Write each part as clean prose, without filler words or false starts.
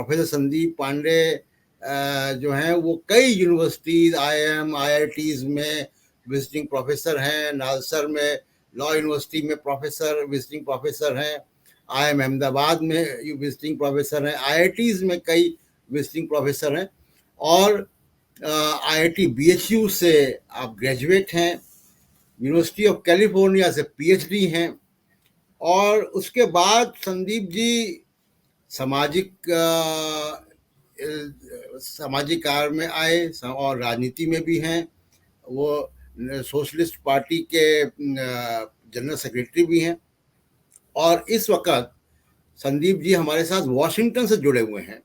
Professor Sandeep Pandey जो हैं वो कई यूनिवर्सिटीज IIM IITs में विजिटिंग प्रोफेसर हैं। नालसर में लॉ यूनिवर्सिटी में प्रोफेसर विजिटिंग प्रोफेसर हैं। IIM अहमदाबाद में विजिटिंग प्रोफेसर हैं। IITs में कई विजिटिंग प्रोफेसर हैं। और IIT BHU से आप ग्रेजुएट हैं। यूनिवर्सिटी ऑफ कैलिफोर्निया से PhD हैं। और उसके बाद संदीप जी सामाजिक कार्य में आए और राजनीति में भी हैं। वो सोशलिस्ट पार्टी के जनरल सेक्रेटरी भी हैं। और इस वक्त संदीप जी हमारे साथ वॉशिंगटन से जुड़े हुए हैं।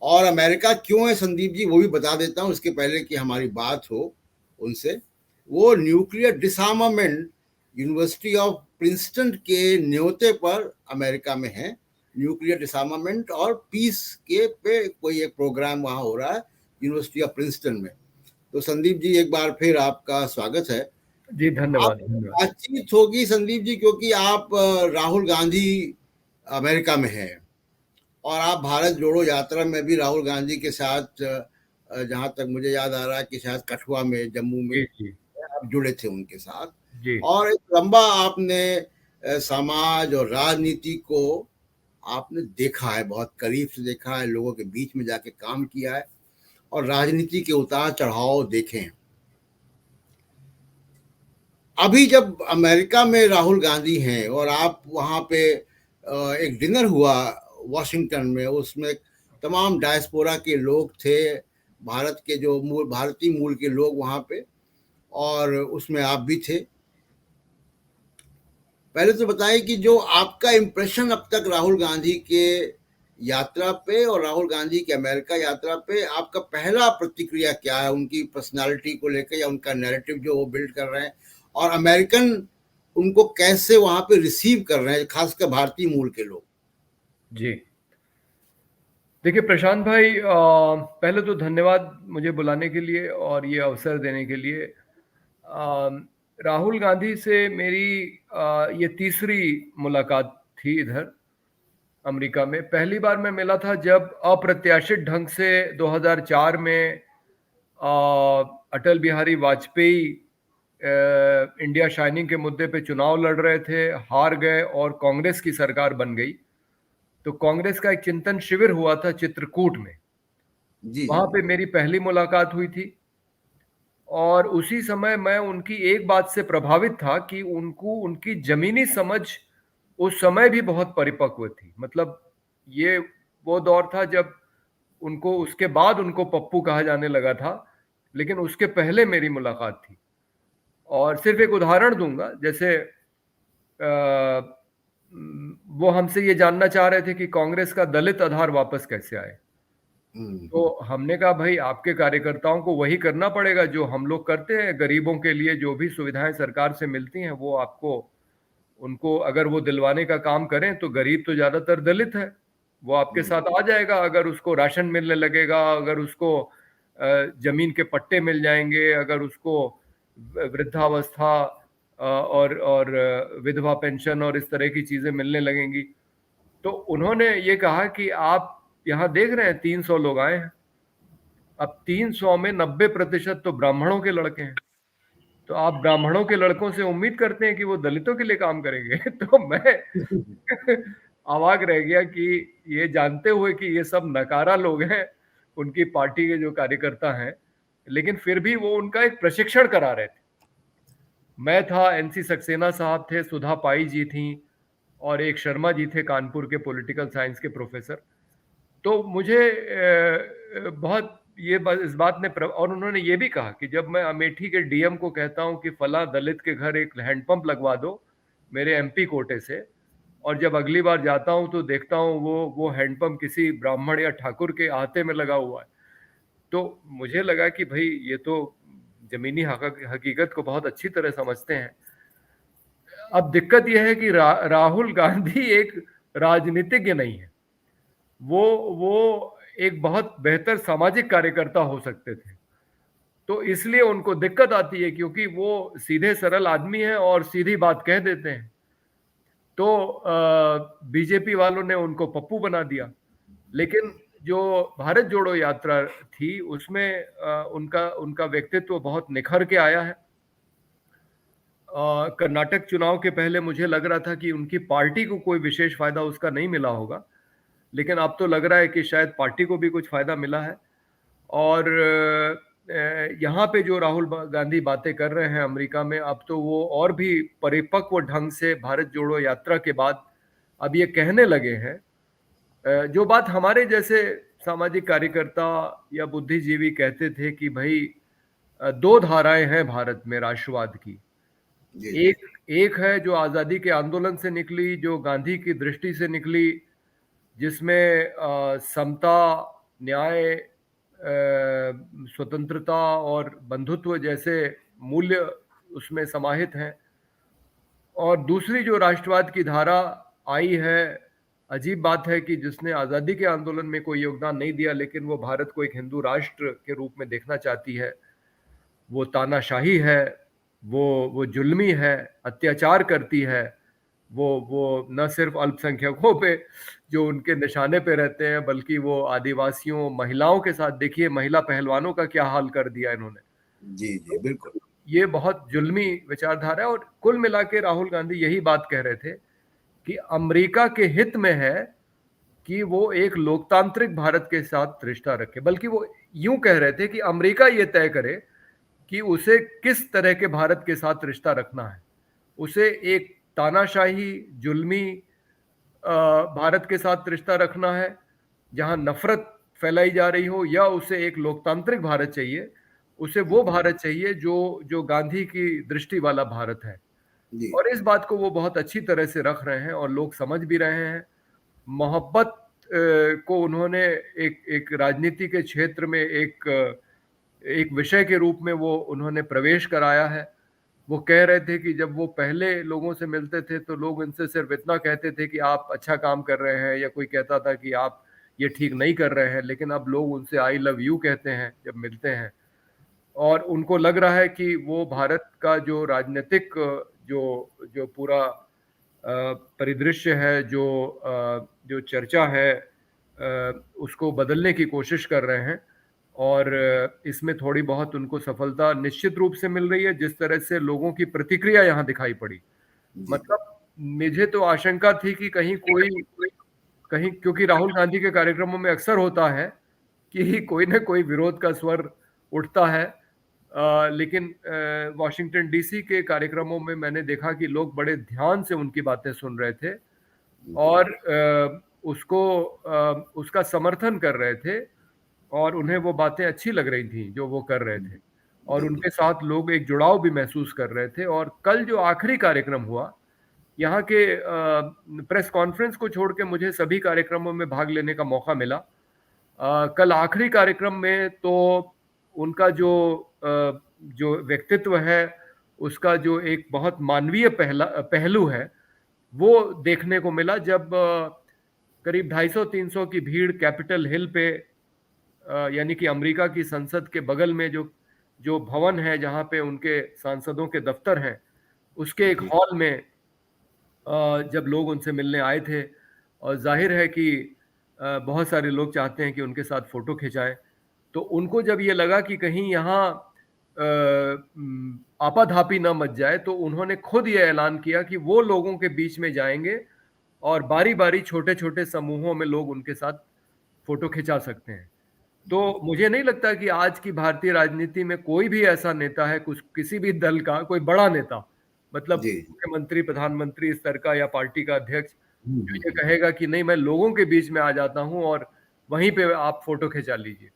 और अमेरिका क्यों है संदीप जी वो भी बता देता हूँ इसके पहले कि हमारी बात हो उनसे। वो न्यूक्लियर डिसआर्मामेंट यूनिवर्सिटी ऑफ प्रिंसटन के न्योते पर अमेरिका में है। न्यूक्लियर डिसआर्मामेंट और पीस के पे कोई एक प्रोग्राम वहाँ हो रहा है यूनिवर्सिटी ऑफ प्रिंसटन में। तो संदीप जी एक बार फिर आपका स्वागत है। जी धन्यवाद। बातचीत होगी संदीप जी क्योंकि आप राहुल गांधी अमेरिका में हैं और आप भारत जोड़ो यात्रा में भी राहुल गांधी के साथ जहां तक मुझे याद आ रहा है कि शायद कठुआ में जम्मू में आप जुड़े थे उनके साथ जी। और एक लंबा आपने समाज और राजनीति को आपने देखा है, बहुत करीब से देखा है, लोगों के बीच में जाके काम किया है और राजनीति के उतार चढ़ाव देखे हैं। अभी जब अमेरिका में राहुल गांधी हैं और आप वहां पे एक डिनर हुआ वॉशिंगटन में, उसमें तमाम डायस्पोरा के लोग थे, भारत के जो भारतीय मूल के लोग वहां पे, और उसमें आप भी थे। पहले तो बताइए कि जो आपका इम्प्रेशन अब तक राहुल गांधी के यात्रा पे और राहुल गांधी की अमेरिका यात्रा पे आपका पहला प्रतिक्रिया क्या है उनकी पर्सनालिटी को लेकर या उनका नैरेटिव जो वो बिल्ड कर रहे हैं और अमेरिकन उनको कैसे वहां पे रिसीव कर रहे हैं, खासकर भारतीय मूल के लोग। जी देखिए प्रशांत भाई, पहले तो धन्यवाद मुझे बुलाने के लिए और ये अवसर देने के लिए। राहुल गांधी से मेरी ये तीसरी मुलाकात थी इधर अमेरिका में। पहली बार मैं मिला था जब अप्रत्याशित ढंग से 2004 में अटल बिहारी वाजपेयी इंडिया शाइनिंग के मुद्दे पे चुनाव लड़ रहे थे, हार गए और कांग्रेस की सरकार बन गई। तो कांग्रेस का एक चिंतन शिविर हुआ था चित्रकूट में, वहां पे मेरी पहली मुलाकात हुई थी। और उसी समय मैं उनकी एक बात से प्रभावित था कि उनकी जमीनी समझ उस समय भी बहुत परिपक्व थी। मतलब ये वो दौर था जब उसके बाद उनको पप्पू कहा जाने लगा था, लेकिन उसके पहले मेरी मुलाकात थी। और सिर्फ एक उदाहरण दूंगा, जैसे वो हमसे ये जानना चाह रहे थे कि कांग्रेस का दलित आधार वापस कैसे आए। तो हमने कहा भाई आपके कार्यकर्ताओं को वही करना पड़ेगा जो हम लोग करते हैं। गरीबों के लिए जो भी सुविधाएं सरकार से मिलती हैं वो आपको उनको अगर वो दिलवाने का काम करें तो गरीब तो ज्यादातर दलित है, वो आपके साथ आ जाएगा। अगर उसको राशन मिलने लगेगा, अगर उसको जमीन के पट्टे मिल जाएंगे, अगर उसको वृद्धावस्था और विधवा पेंशन और इस तरह की चीजें मिलने लगेंगी। तो उन्होंने ये कहा कि आप यहाँ देख रहे हैं 300 लोग आए हैं, अब 300 में 90% तो ब्राह्मणों के लड़के हैं, तो आप ब्राह्मणों के लड़कों से उम्मीद करते हैं कि वो दलितों के लिए काम करेंगे। तो मैं अवाक रह गया कि ये जानते हुए कि ये सब नकारा लोग हैं, उनकी पार्टी के जो कार्यकर्ता हैं, लेकिन फिर भी वो उनका एक प्रशिक्षण करा रहे थे। मैं था, NC सक्सेना साहब थे, सुधा पाई जी थी और एक शर्मा जी थे कानपुर के पॉलिटिकल साइंस के प्रोफेसर। तो मुझे बहुत इस बात ने और उन्होंने ये भी कहा कि जब मैं अमेठी के DM को कहता हूं कि फला दलित के घर एक हैंडपंप लगवा दो मेरे MP कोटे से, और जब अगली बार जाता हूं तो देखता हूं वो हैंडपंप किसी ब्राह्मण या ठाकुर के आहते में लगा हुआ है, तो मुझे लगा कि भाई ये तो जमीनी हकीकत को बहुत अच्छी तरह समझते हैं। अब दिक्कत यह है कि राहुल गांधी एक राजनीतिज्ञ नहीं है, वो एक बहुत बेहतर सामाजिक कार्यकर्ता हो सकते थे। तो इसलिए उनको दिक्कत आती है क्योंकि वो सीधे सरल आदमी हैं और सीधी बात कह देते हैं। तो बीजेपी वालों ने उनको पप्पू बना दिया। लेकिन जो भारत जोड़ो यात्रा थी उसमें उनका उनका व्यक्तित्व बहुत निखर के आया है। कर्नाटक चुनाव के पहले मुझे लग रहा था कि उनकी पार्टी को कोई विशेष फायदा उसका नहीं मिला होगा, लेकिन अब तो लग रहा है कि शायद पार्टी को भी कुछ फायदा मिला है। और यहाँ पे जो राहुल गांधी बातें कर रहे हैं अमेरिका में, अब तो वो और भी परिपक्व ढंग से भारत जोड़ो यात्रा के बाद अब ये कहने लगे हैं जो बात हमारे जैसे सामाजिक कार्यकर्ता या बुद्धिजीवी कहते थे कि भाई दो धाराएं हैं भारत में राष्ट्रवाद की। एक एक है जो आजादी के आंदोलन से निकली, जो गांधी की दृष्टि से निकली, जिसमें समता, न्याय, स्वतंत्रता और बंधुत्व जैसे मूल्य उसमें समाहित हैं। और दूसरी जो राष्ट्रवाद की धारा आई है, अजीब बात है कि जिसने आज़ादी के आंदोलन में कोई योगदान नहीं दिया, लेकिन वो भारत को एक हिंदू राष्ट्र के रूप में देखना चाहती है। वो तानाशाही है, वो जुल्मी है, अत्याचार करती है। वो न सिर्फ अल्पसंख्यकों पे जो उनके निशाने पे रहते हैं, बल्कि वो आदिवासियों, महिलाओं के साथ देखिए महिला पहलवानों का क्या हाल कर दिया इन्होंने। जी जी बिल्कुल। ये बहुत जुल्मी विचारधारा है। और कुल मिला के राहुल गांधी यही बात कह रहे थे कि अमेरिका के हित में है कि वो एक लोकतांत्रिक भारत के साथ रिश्ता रखे, बल्कि वो यूं कह रहे थे कि अमेरिका ये तय करे कि उसे किस तरह के भारत के साथ रिश्ता रखना है। उसे एक तानाशाही, जुल्मी भारत के साथ रिश्ता रखना है जहां नफरत फैलाई जा रही हो, या उसे एक लोकतांत्रिक भारत चाहिए, उसे वो भारत चाहिए जो जो गांधी की दृष्टि वाला भारत है। और इस बात को वो बहुत अच्छी तरह से रख रहे हैं और लोग समझ भी रहे हैं। मोहब्बत को उन्होंने एक राजनीति के क्षेत्र में एक विषय के रूप में वो उन्होंने प्रवेश कराया है। वो कह रहे थे कि जब वो पहले लोगों से मिलते थे तो लोग उनसे सिर्फ इतना कहते थे कि आप अच्छा काम कर रहे हैं, या कोई कहता था कि आप ये ठीक नहीं कर रहे हैं, लेकिन अब लोग उनसे आई लव यू कहते हैं जब मिलते हैं। और उनको लग रहा है कि वो भारत का जो राजनीतिक जो जो पूरा परिदृश्य है, जो चर्चा है, उसको बदलने की कोशिश कर रहे हैं। और इसमें थोड़ी बहुत उनको सफलता निश्चित रूप से मिल रही है, जिस तरह से लोगों की प्रतिक्रिया यहाँ दिखाई पड़ी। मतलब मुझे तो आशंका थी कि कहीं क्योंकि राहुल गांधी के कार्यक्रमों में अक्सर होता है कि कोई ना कोई विरोध का स्वर उठता है, लेकिन वॉशिंगटन डीसी के कार्यक्रमों में मैंने देखा कि लोग बड़े ध्यान से उनकी बातें सुन रहे थे और उसका समर्थन कर रहे थे, और उन्हें वो बातें अच्छी लग रही थी जो वो कर रहे थे, और उनके साथ लोग एक जुड़ाव भी महसूस कर रहे थे। और कल जो आखिरी कार्यक्रम हुआ, यहाँ के प्रेस कॉन्फ्रेंस को छोड़ के मुझे सभी कार्यक्रमों में भाग लेने का मौका मिला। कल आखिरी कार्यक्रम में तो उनका जो व्यक्तित्व है, उसका जो एक बहुत मानवीय पहलू है, वो देखने को मिला। जब करीब 250-300 की भीड़ कैपिटल हिल पे, यानी कि अमेरिका की संसद के बगल में जो भवन है जहाँ पे उनके सांसदों के दफ्तर हैं, उसके एक हॉल में जब लोग उनसे मिलने आए थे, और जाहिर है कि बहुत सारे लोग चाहते हैं कि उनके साथ फोटो खिंचाएं, तो उनको जब ये लगा कि कहीं यहाँ आपाधापी न मच जाए, तो उन्होंने खुद ये ऐलान किया कि वो लोगों के बीच में जाएंगे और बारी बारी छोटे छोटे समूहों में लोग उनके साथ फोटो खिंचा सकते हैं। तो मुझे नहीं लगता कि आज की भारतीय राजनीति में कोई भी ऐसा नेता है, किसी भी दल का कोई बड़ा नेता, मतलब मुख्यमंत्री, प्रधानमंत्री स्तर का या पार्टी का अध्यक्ष, जो ये कहेगा कि नहीं मैं लोगों के बीच में आ जाता हूं और वहीं पे आप फोटो खिंचा लीजिए।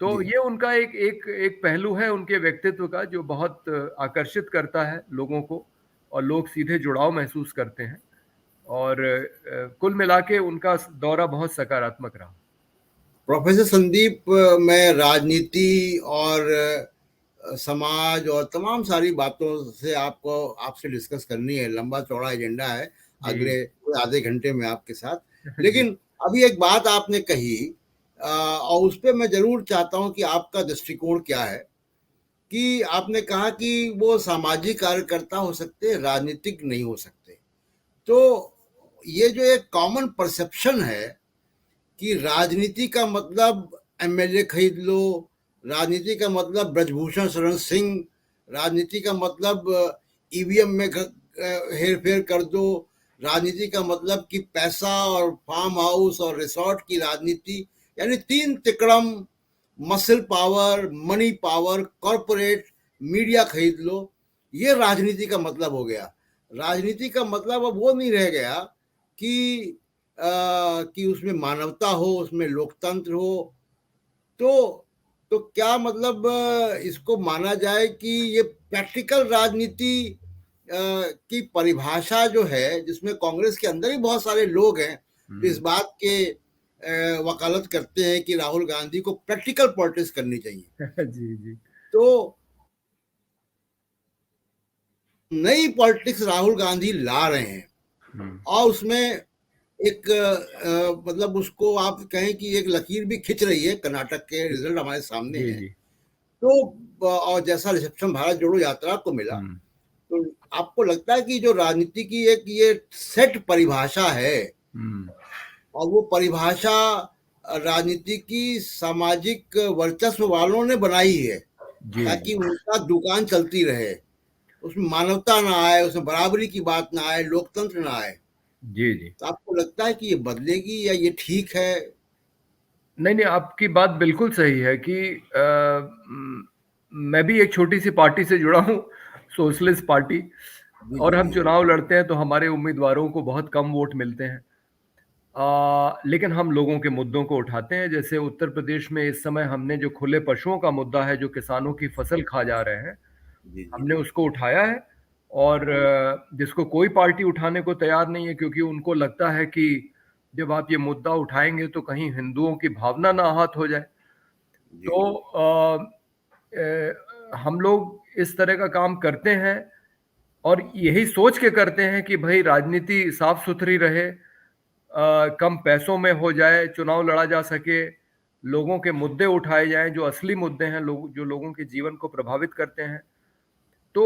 तो ये उनका एक पहलू है उनके व्यक्तित्व का, जो बहुत आकर्षित करता है लोगों को, और लोग सीधे जुड़ाव महसूस करते हैं। और कुल मिला के उनका दौरा बहुत सकारात्मक रहा। प्रोफेसर संदीप, मैं राजनीति और समाज और तमाम सारी बातों से आपसे डिस्कस करनी है, लंबा चौड़ा एजेंडा है अगले आधे घंटे में आपके साथ। लेकिन अभी एक बात आपने कही, और उस पर मैं जरूर चाहता हूं कि आपका दृष्टिकोण क्या है। कि आपने कहा कि वो सामाजिक कार्यकर्ता हो सकते, राजनीतिक नहीं हो सकते। तो ये जो एक कॉमन परसेप्शन है कि राजनीति का मतलब एमएलए खरीद लो, राजनीति का मतलब ब्रजभूषण शरण सिंह, राजनीति का मतलब ईवीएम में हेर फेर कर दो, राजनीति का मतलब कि पैसा और फार्म हाउस और रिसोर्ट की राजनीति, यानी तीन तिकड़म, muscle power, money power, corporate, media खरीद लो, ये राजनीति का मतलब हो गया। राजनीति का मतलब अब वो नहीं रह गया कि उसमें मानवता हो, उसमें लोकतंत्र हो। तो क्या मतलब इसको माना जाए कि ये प्रैक्टिकल राजनीति की परिभाषा जो है, जिसमें कांग्रेस के अंदर ही बहुत सारे लोग हैं जो इस बात के वकालत करते हैं कि राहुल गांधी को प्रैक्टिकल पॉलिटिक्स करनी चाहिए। जी जी। तो नई पॉलिटिक्स राहुल गांधी ला रहे हैं और उसमें एक मतलब उसको आप कहें कि एक लकीर भी खिंच रही है। कर्नाटक के रिजल्ट हमारे सामने जी है। जी। तो और जैसा रिसेप्शन भारत जोड़ो यात्रा को मिला, तो आपको लगता है कि जो राजनीति की एक ये सेट परिभाषा है और वो परिभाषा राजनीति की सामाजिक वर्चस्व वालों ने बनाई है ताकि उनका दुकान चलती रहे, उसमें मानवता ना आए, उसमें बराबरी की बात ना आए, लोकतंत्र ना आए। जी जी। तो आपको लगता है कि ये बदलेगी या ये ठीक है? नहीं नहीं, आपकी बात बिल्कुल सही है कि मैं भी एक छोटी सी पार्टी से जुड़ा हूँ, सोशलिस्ट पार्टी, जी और जी हम जी चुनाव लड़ते हैं तो हमारे उम्मीदवारों को बहुत कम वोट मिलते हैं। लेकिन हम लोगों के मुद्दों को उठाते हैं। जैसे उत्तर प्रदेश में इस समय हमने जो खुले पशुओं का मुद्दा है, जो किसानों की फसल खा जा रहे हैं, जी जी हमने जी उसको उठाया है। और जिसको कोई पार्टी उठाने को तैयार नहीं है, क्योंकि उनको लगता है कि जब आप ये मुद्दा उठाएंगे तो कहीं हिंदुओं की भावना ना आहत हो जाए। जी तो हम लोग इस तरह का काम करते हैं और यही सोच के करते हैं कि भाई राजनीति साफ सुथरी रहे, कम पैसों में हो जाए, चुनाव लड़ा जा सके, लोगों के मुद्दे उठाए जाएं जो असली मुद्दे हैं, लोग जो लोगों के जीवन को प्रभावित करते हैं। तो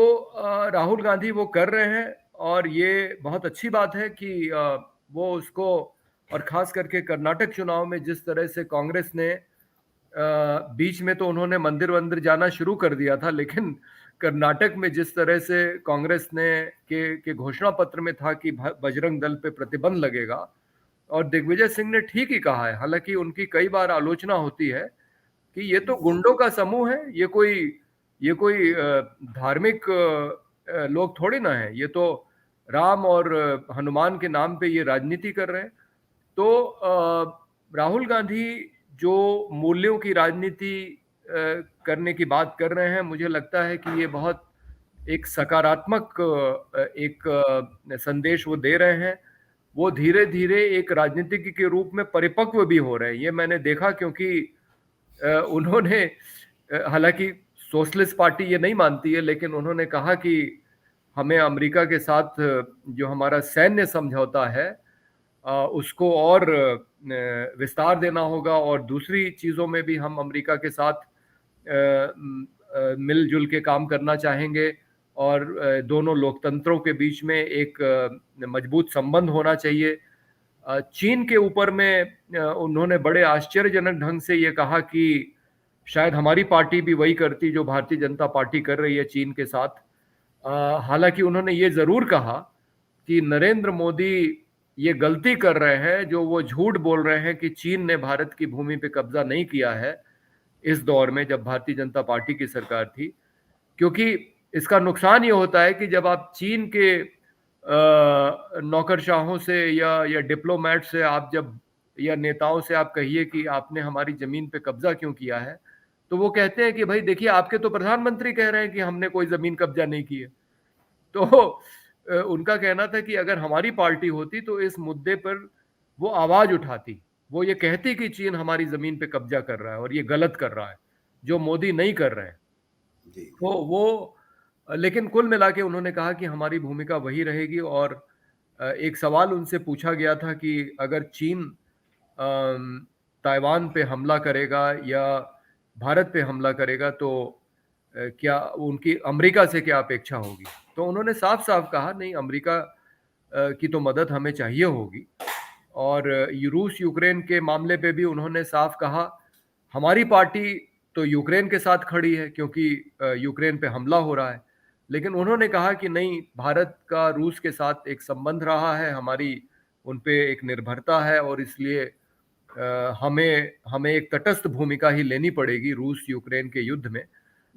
राहुल गांधी वो कर रहे हैं और ये बहुत अच्छी बात है कि वो उसको, और खास करके कर्नाटक चुनाव में जिस तरह से कांग्रेस ने बीच में तो उन्होंने मंदिर वंदिर जाना शुरू कर दिया था, लेकिन कर्नाटक में जिस तरह से कांग्रेस ने के घोषणा पत्र में था कि बजरंग दल पे प्रतिबंध लगेगा, और दिग्विजय सिंह ने ठीक ही कहा है, हालांकि उनकी कई बार आलोचना होती है कि ये तो गुंडों का समूह है, ये कोई धार्मिक लोग थोड़े ना है, ये तो राम और हनुमान के नाम पे ये राजनीति कर रहे हैं। तो राहुल गांधी जो मूल्यों की राजनीति करने की बात कर रहे हैं, मुझे लगता है कि ये बहुत एक सकारात्मक एक संदेश वो दे रहे हैं। वो धीरे धीरे एक राजनीतिज्ञ के रूप में परिपक्व भी हो रहे हैं, ये मैंने देखा, क्योंकि उन्होंने हालांकि सोशलिस्ट पार्टी ये नहीं मानती है, लेकिन उन्होंने कहा कि हमें अमेरिका के साथ जो हमारा सैन्य समझौता है उसको और विस्तार देना होगा, और दूसरी चीज़ों में भी हम अमेरिका के साथ मिलजुल के काम करना चाहेंगे, और दोनों लोकतंत्रों के बीच में एक मजबूत संबंध होना चाहिए। चीन के ऊपर में उन्होंने बड़े आश्चर्यजनक ढंग से ये कहा कि शायद हमारी पार्टी भी वही करती जो भारतीय जनता पार्टी कर रही है चीन के साथ। हालांकि उन्होंने ये जरूर कहा कि नरेंद्र मोदी ये गलती कर रहे हैं जो वो झूठ बोल रहे हैं कि चीन ने भारत की भूमि पे कब्जा नहीं किया है इस दौर में जब भारतीय जनता पार्टी की सरकार थी। क्योंकि इसका नुकसान ये होता है कि जब आप चीन के नौकरशाहों से या डिप्लोमेट से आप जब, या नेताओं से आप कहिए कि आपने हमारी जमीन पे कब्जा क्यों किया है, तो वो कहते हैं कि भाई देखिए, आपके तो प्रधानमंत्री कह रहे हैं कि हमने कोई जमीन कब्जा नहीं की है। तो उनका कहना था कि अगर हमारी पार्टी होती तो इस मुद्दे पर वो आवाज उठाती, वो ये कहती कि चीन हमारी जमीन पे कब्जा कर रहा है और ये गलत कर रहा है, जो मोदी नहीं कर रहे हैं। जी तो वो, लेकिन कुल मिला के उन्होंने कहा कि हमारी भूमिका वही रहेगी। और एक सवाल उनसे पूछा गया था कि अगर चीन ताइवान पे हमला करेगा या भारत पे हमला करेगा तो क्या उनकी अमेरिका से क्या अपेक्षा होगी, तो उन्होंने साफ साफ कहा नहीं, अमेरिका की तो मदद हमें चाहिए होगी। और रूस यूक्रेन के मामले पे भी उन्होंने साफ कहा, हमारी पार्टी तो यूक्रेन के साथ खड़ी है क्योंकि यूक्रेन पे हमला हो रहा है, लेकिन उन्होंने कहा कि नहीं, भारत का रूस के साथ एक संबंध रहा है, हमारी उन पे एक निर्भरता है और इसलिए हमें हमें एक तटस्थ भूमिका ही लेनी पड़ेगी रूस यूक्रेन के युद्ध में।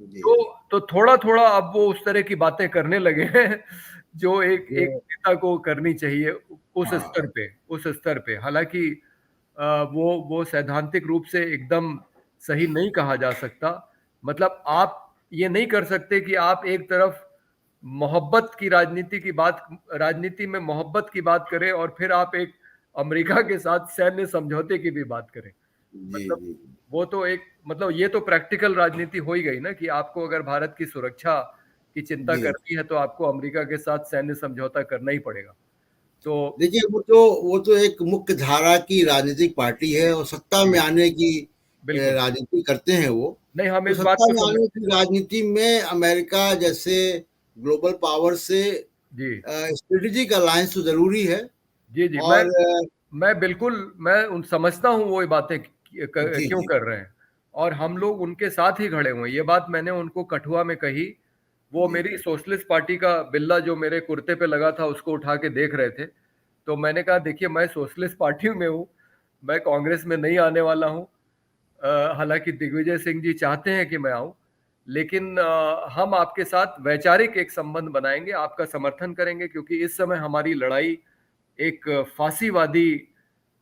जी तो जी तो थोड़ा थोड़ा अब वो उस तरह की बातें करने लगे हैं जो एक एक वो नेता को करनी चाहिए हाँ उस स्तर पे। हालांकि वो सैद्धांतिक रूप से एकदम सही नहीं कहा जा सकता। मतलब आप ये नहीं कर सकते कि आप एक तरफ मोहब्बत की राजनीति में मोहब्बत की बात करें और फिर आप एक अमेरिका के साथ सैन्य समझौते की भी बात करें। जी मतलब जी वो तो एक, मतलब ये तो प्रैक्टिकल राजनीति हो ही गई ना कि आपको अगर भारत की सुरक्षा की चिंता जी करनी है तो आपको अमेरिका के साथ सैन्य समझौता करना ही पड़ेगा। तो देखिए, वो तो एक मुख्य धारा की राजनीतिक पार्टी है और सत्ता जी, में आने की बिल्कुल। राजनीति करते हैं वो। नहीं, हम तो इस बात सत्ता को में समझ। आने की राजनीति में अमेरिका जैसे ग्लोबल पावर से जी स्ट्रेटेजिक अलायंस तो ज़रूरी है। जी जी, और मैं बिल्कुल, मैं उन समझता हूँ वो ये बातें जी, क्यों जी, कर रहे हैं, और हम लोग उनके साथ ही खड़े हुए हैं। ये बात मैंने उनको कठुआ में कही। वो जी, मेरी सोशलिस्ट पार्टी का बिल्ला जो मेरे कुर्ते पे लगा था उसको उठा के देख रहे थे। तो मैंने कहा, देखिए, मैं सोशलिस्ट पार्टी में हूँ, मैं कांग्रेस में नहीं आने वाला हूँ। हालांकि दिग्विजय सिंह जी चाहते हैं कि मैं आऊं, लेकिन हम आपके साथ वैचारिक एक संबंध बनाएंगे, आपका समर्थन करेंगे, क्योंकि इस समय हमारी लड़ाई एक फांसीवादी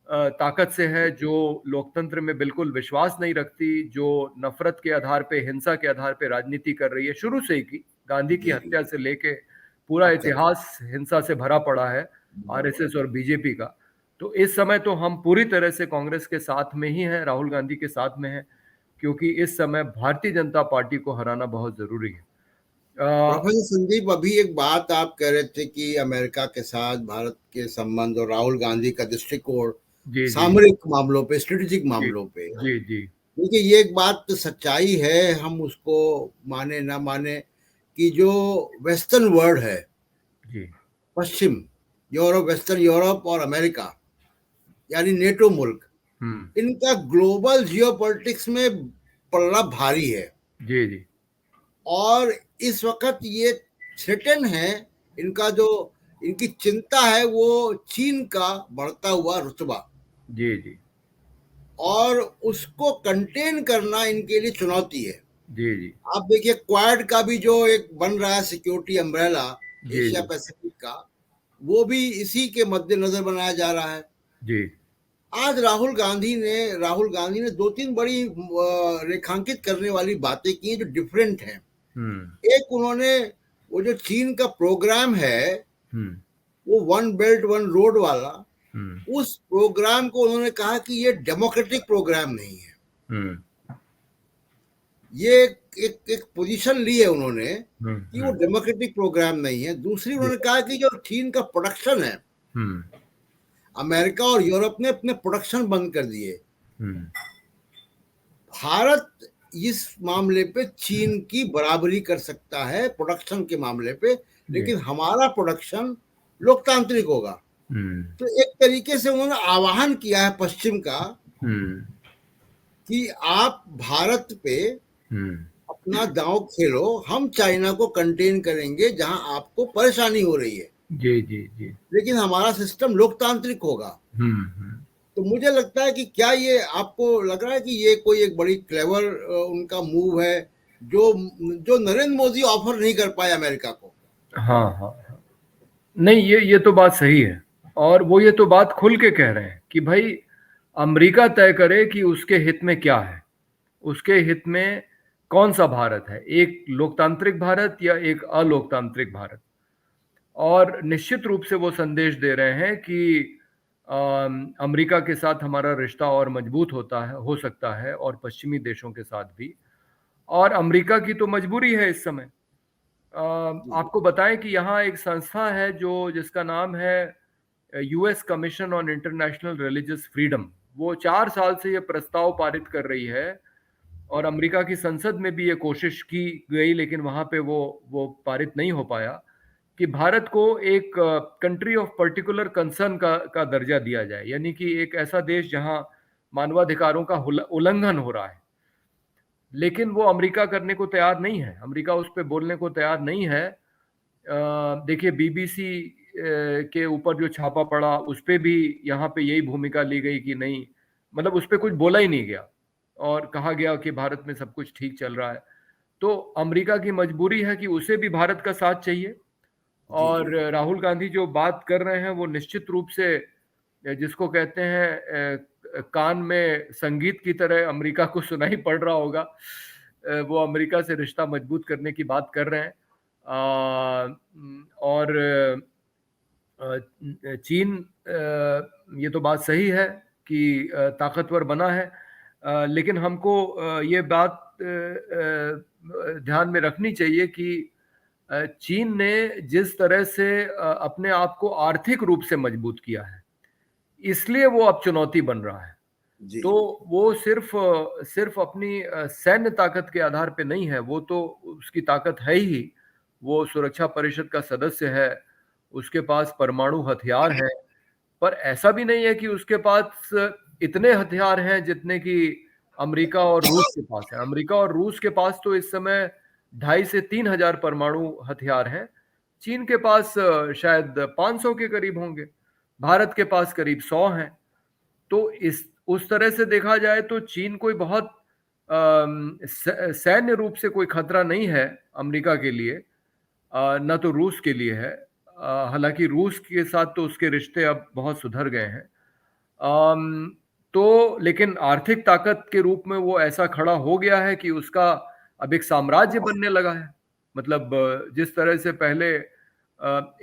ताकत से है जो लोकतंत्र में बिल्कुल विश्वास नहीं रखती, जो नफरत के आधार पे, हिंसा के आधार पे राजनीति कर रही है शुरू से ही की। गांधी की जी, जी, हत्या से लेके पूरा अब तक इतिहास हिंसा से भरा पड़ा है, बड़ा बड़ा। आरएसएस और बीजेपी का। तो इस समय तो हम पूरी तरह से कांग्रेस के साथ में ही हैं, राहुल गांधी के साथ में हैं, क्योंकि इस समय भारतीय जनता पार्टी को हराना बहुत जरूरी है। प्रोफेसर संदीप, अभी एक बात आप कह रहे थे कि अमेरिका के साथ भारत के संबंध और राहुल गांधी का दृष्टिकोण जी जी सामरिक मामलों पे, स्ट्रेटेजिक जी मामलों पे। जी जी देखिए, ये एक बात तो सच्चाई है, हम उसको माने ना माने, कि जो वेस्टर्न वर्ल्ड है, जी। पश्चिम यूरोप, वेस्टर्न यूरोप और अमेरिका, यानी नेटो मुल्क, हम्म। इनका ग्लोबल जियोपॉलिटिक्स में पलड़ा भारी है। जी जी और इस वक्त ये थ्रेटन है, इनका जो, इनकी चिंता है वो चीन का बढ़ता हुआ रुतबा, जी जी और उसको कंटेन करना इनके लिए चुनौती है। जी जी आप देखिए, क्वाड का भी जो एक बन रहा है सिक्योरिटी अम्ब्रेला जी एशिया जी पैसिफिक का, वो भी इसी के मद्देनजर बनाया जा रहा है। जी आज राहुल गांधी ने दो तीन बड़ी रेखांकित करने वाली बातें की हैं जो डिफरेंट हैं। हम्म एक, उन्होंने वो जो चीन का प्रोग्राम है, हम्म वो वन बेल्ट वन रोड वाला, हम्म उस प्रोग्राम को उन्होंने कहा कि ये डेमोक्रेटिक प्रोग्राम नहीं है। हम्म ये एक पोजीशन ली है उन्होंने कि वो हम्म। डेमोक्रेटिक प्रोग्राम नहीं है। दूसरी, जी। उन्होंने कहा कि जो चीन का प्रोडक्शन है, हम्म अमेरिका और यूरोप ने अपने प्रोडक्शन बंद कर दिए। हम्म। भारत इस मामले पे चीन की बराबरी कर सकता है प्रोडक्शन के मामले पे, जी। लेकिन हमारा प्रोडक्शन लोकतांत्रिक होगा। हम्म तो एक तरीके से उन्होंने आह्वान किया है पश्चिम का हम्म कि आप भारत पे हम्म। अपना दांव खेलो, हम चाइना को कंटेन करेंगे जहां आपको परेशानी हो रही है, जी जी जी। लेकिन हमारा सिस्टम लोकतांत्रिक होगा। हम्म। तो मुझे लगता है कि क्या ये आपको लग रहा है कि ये कोई एक बड़ी क्लेवर उनका मूव है, जो जो नरेंद्र मोदी ऑफर नहीं कर पाए अमेरिका को? हाँ हाँ हाँ। नहीं, ये तो बात सही है, और वो ये तो बात खुल के कह रहे हैं कि भाई अमेरिका तय करे कि उसके हित में क्या है, उसके हित में कौन सा भारत है, एक लोकतांत्रिक भारत या एक अलोकतांत्रिक भारत। और निश्चित रूप से वो संदेश दे रहे हैं कि अमेरिका के साथ हमारा रिश्ता और मजबूत होता है, हो सकता है, और पश्चिमी देशों के साथ भी। और अमेरिका की तो मजबूरी है इस समय। जी आपको बताएं कि यहाँ एक संस्था है जो, जिसका नाम है US commission on international religious freedom. वो 4 साल से ये प्रस्ताव पारित कर रही है, और अमेरिका की संसद में भी ये कोशिश की गई, लेकिन वहां पे वो पारित नहीं हो पाया कि भारत को एक कंट्री ऑफ पर्टिकुलर कंसर्न का दर्जा दिया जाए, यानी कि एक ऐसा देश जहां मानवाधिकारों का उल्लंघन हो रहा है। लेकिन वो अमेरिका करने को तैयार नहीं है, अमेरिका उस पर बोलने को तैयार नहीं है। देखिए बीबीसी के ऊपर जो छापा पड़ा उस पर भी यहाँ पे यही भूमिका ली गई कि नहीं, मतलब उस पर कुछ बोला ही नहीं गया और कहा गया कि भारत में सब कुछ ठीक चल रहा है। तो अमेरिका की मजबूरी है कि उसे भी भारत का साथ चाहिए। जी और जी राहुल गांधी जो बात कर रहे हैं वो निश्चित रूप से जिसको कहते हैं कान में संगीत की तरह अमेरिका को सुनाई पड़ रहा होगा। वो अमेरिका से रिश्ता मजबूत करने की बात कर रहे हैं। और चीन, ये तो बात सही है कि ताकतवर बना है, लेकिन हमको ये बात ध्यान में रखनी चाहिए कि चीन ने जिस तरह से अपने आप को आर्थिक रूप से मजबूत किया है, इसलिए वो अब चुनौती बन रहा है। जी तो वो सिर्फ सिर्फ अपनी सैन्य ताकत के आधार पे नहीं है, वो तो उसकी ताकत है ही, वो सुरक्षा परिषद का सदस्य है, उसके पास परमाणु हथियार हैं। पर ऐसा भी नहीं है कि उसके पास इतने हथियार हैं जितने कि अमेरिका और रूस के पास है। अमेरिका और रूस के पास तो इस समय 2,500 से 3,000 परमाणु हथियार हैं। चीन के पास शायद 500 के करीब होंगे, भारत के पास करीब 100 हैं। तो इस उस तरह से देखा जाए तो चीन कोई बहुत सैन्य रूप से कोई खतरा नहीं है अमेरिका के लिए, न तो रूस के लिए है। हालांकि रूस के साथ तो उसके रिश्ते अब बहुत सुधर गए हैं। अम, तो लेकिन आर्थिक ताकत के रूप में वो ऐसा खड़ा हो गया है कि उसका अब एक साम्राज्य बनने लगा है। मतलब जिस तरह से पहले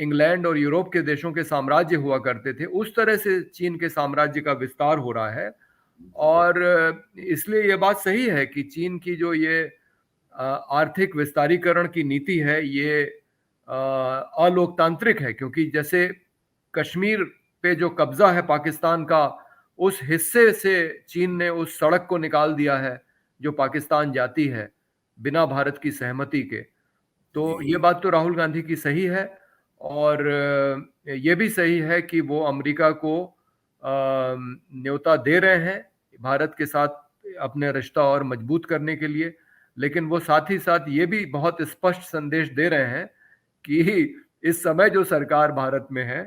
इंग्लैंड और यूरोप के देशों के साम्राज्य हुआ करते थे, उस तरह से चीन के साम्राज्य का विस्तार हो रहा है। और इसलिए ये बात सही है कि चीन की जो ये आर्थिक विस्तारीकरण की नीति है, ये अलोकतांत्रिक है, क्योंकि जैसे कश्मीर पे जो कब्जा है पाकिस्तान का, उस हिस्से से चीन ने उस सड़क को निकाल दिया है जो पाकिस्तान जाती है बिना भारत की सहमति के। तो जी ये बात तो राहुल गांधी की सही है। और ये भी सही है कि वो अमेरिका को न्योता दे रहे हैं भारत के साथ अपने रिश्ता और मजबूत करने के लिए। लेकिन वो साथ ही साथ ये भी बहुत स्पष्ट संदेश दे रहे हैं कि इस समय जो सरकार भारत में है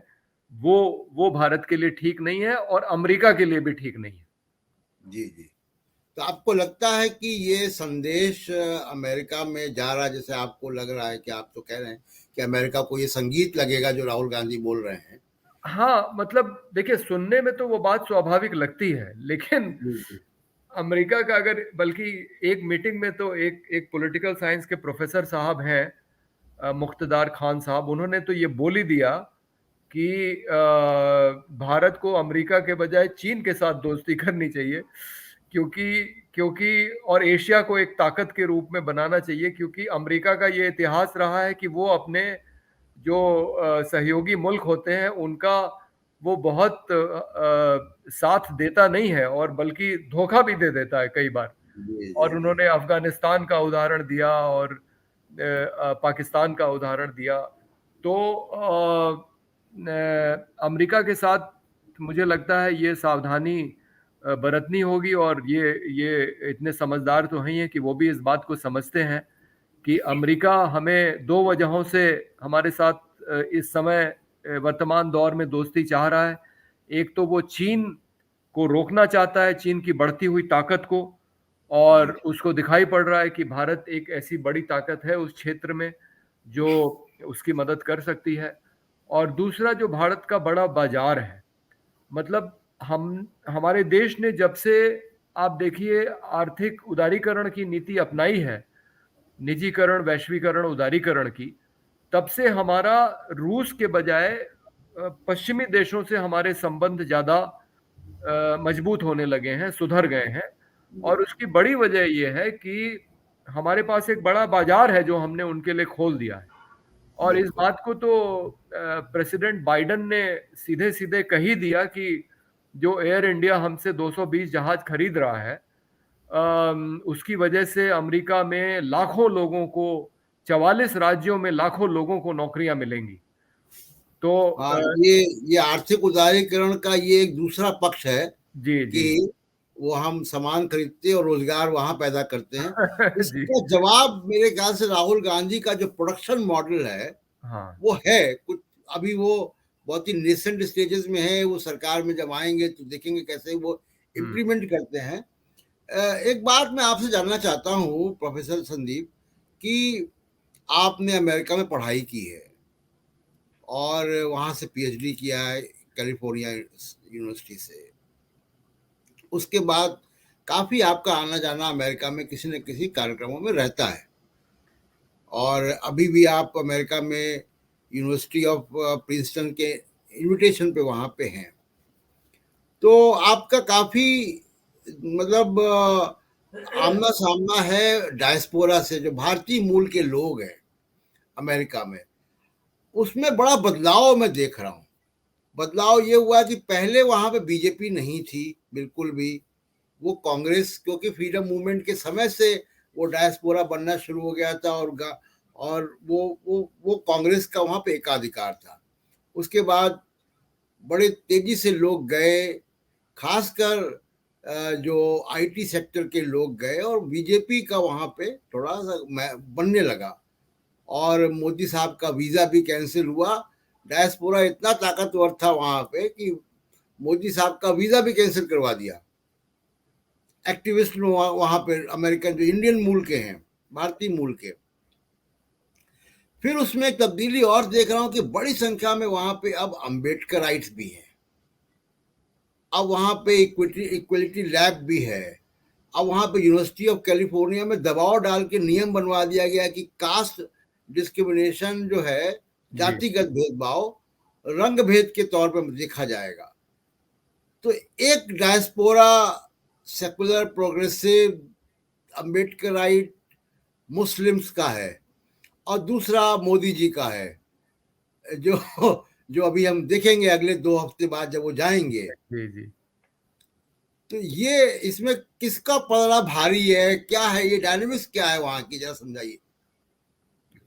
वो भारत के लिए ठीक नहीं है और अमेरिका के लिए भी ठीक नहीं है। जी जी। तो आपको लगता है कि ये संदेश अमेरिका में जा रहा है, जैसे आपको लग रहा है कि आप तो कह रहे हैं कि अमेरिका को ये संगीत लगेगा जो राहुल गांधी बोल रहे हैं? हाँ, मतलब देखिए सुनने में तो वो बात स्वाभाविक लगती है, लेकिन जी जी अमेरिका का अगर, बल्कि एक मीटिंग में तो एक एक पॉलिटिकल साइंस के प्रोफेसर साहब हैं, मुख्तदार खान साहब, उन्होंने तो ये बोल ही दिया कि भारत को अमेरिका के बजाय चीन के साथ दोस्ती करनी चाहिए, क्योंकि क्योंकि और एशिया को एक ताकत के रूप में बनाना चाहिए, क्योंकि अमेरिका का ये इतिहास रहा है कि वो अपने जो सहयोगी मुल्क होते हैं उनका वो बहुत साथ देता नहीं है, और बल्कि धोखा भी दे देता है कई बार। जी जी और जी उन्होंने अफगानिस्तान का उदाहरण दिया और पाकिस्तान का उदाहरण दिया। तो अमेरिका के साथ मुझे लगता है ये सावधानी बरतनी होगी, और ये इतने समझदार तो हैं कि वो भी इस बात को समझते हैं कि अमेरिका हमें दो वजहों से हमारे साथ इस समय वर्तमान दौर में दोस्ती चाह रहा है। एक तो वो चीन को रोकना चाहता है, चीन की बढ़ती हुई ताकत को, और जी उसको दिखाई पड़ रहा है कि भारत एक ऐसी बड़ी ताकत है उस क्षेत्र में जो उसकी मदद कर सकती है। और दूसरा जो भारत का बड़ा बाजार है, मतलब हम हमारे देश ने जब से, आप देखिए, आर्थिक उदारीकरण की नीति अपनाई है, निजीकरण, वैश्वीकरण, उदारीकरण की, तब से हमारा रूस के बजाय पश्चिमी देशों से हमारे संबंध ज्यादा मजबूत होने लगे हैं, सुधर गए हैं। जी और उसकी बड़ी वजह यह है कि हमारे पास एक बड़ा बाजार है जो हमने उनके लिए खोल दिया है। और इस बिल्कुल बात को तो प्रेसिडेंट बाइडेन ने सीधे सीधे कही दिया कि जो एयर इंडिया हमसे 220 जहाज खरीद रहा है, उसकी वजह से अमेरिका में लाखों लोगों को 44 राज्यों में लाखों लोगों को नौकरियां मिलेंगी। तो हाँ, ये आर्थिक उदारीकरण का ये एक दूसरा पक्ष है जी जी। कि वो हम सामान खरीदते हैं और रोजगार वहां पैदा करते हैं। जी। इसका जवाब मेरे ख्याल से राहुल गांधी का जो प्रोडक्शन मॉडल है हाँ। वो है कुछ, अभी वो बहुत ही नेसेंट स्टेजेस में है। वो सरकार में जब आएंगे तो देखेंगे कैसे वो इम्प्लीमेंट करते हैं। एक बात मैं आपसे जानना चाहता हूँ प्रोफेसर संदीप, कि आपने अमेरिका में पढ़ाई की है और वहां से पीएचडी किया है कैलिफोर्निया यूनिवर्सिटी से। उसके बाद काफी आपका आना जाना अमेरिका में किसी न किसी कार्यक्रमों में रहता है, और अभी भी आप अमेरिका में यूनिवर्सिटी ऑफ प्रिंसटन के इनविटेशन पे वहां पे हैं। तो आपका काफी मतलब आमना सामना है डायस्पोरा से, जो भारतीय मूल के लोग हैं अमेरिका में। उसमें बड़ा बदलाव मैं देख रहा हूँ। बदलाव ये हुआ कि पहले वहां पे बीजेपी नहीं थी बिल्कुल भी, वो कांग्रेस, क्योंकि फ्रीडम मूवमेंट के समय से वो डायस्पोरा बनना शुरू हो गया था, और वो कांग्रेस का वहां पे एकाधिकार था। उसके बाद बड़े तेजी से लोग गए, खासकर जो आईटी सेक्टर के लोग गए, और बीजेपी का वहां पे थोड़ा सा बनने लगा, और मोदी साहब का वीजा भी कैंसिल हुआ। डायस्पोरा इतना ताकतवर था वहां पे कि मोदी साहब का वीजा भी कैंसिल करवा दिया। एक्टिविस्ट वहां पे अमेरिकन जो इंडियन मूल के हैं, भारतीय मूल के। फिर उसमें एक तब्दीली और देख रहा हूं कि बड़ी संख्या में वहां पे अब अम्बेडकराइट्स भी हैं। अब वहां पे इक्वलिटी लैब भी है। अब वहां पे यूनिवर्सिटी ऑफ कैलिफोर्निया में दबाव डाल के नियम बनवा दिया गया कि कास्ट डिस्क्रिमिनेशन जो है, जी जातिगत भेदभाव रंग भेद के तौर पर देखा जाएगा। तो एक diaspora secular progressive Ambedkarite Muslims का है, और दूसरा मोदी जी का है, जो जो अभी हम देखेंगे अगले 2 हफ्ते बाद जब वो जाएंगे। जी। जी तो ये इसमें किसका पलड़ा भारी है, क्या है ये डायनेमिक्स, क्या है वहां की, जरा समझाइए।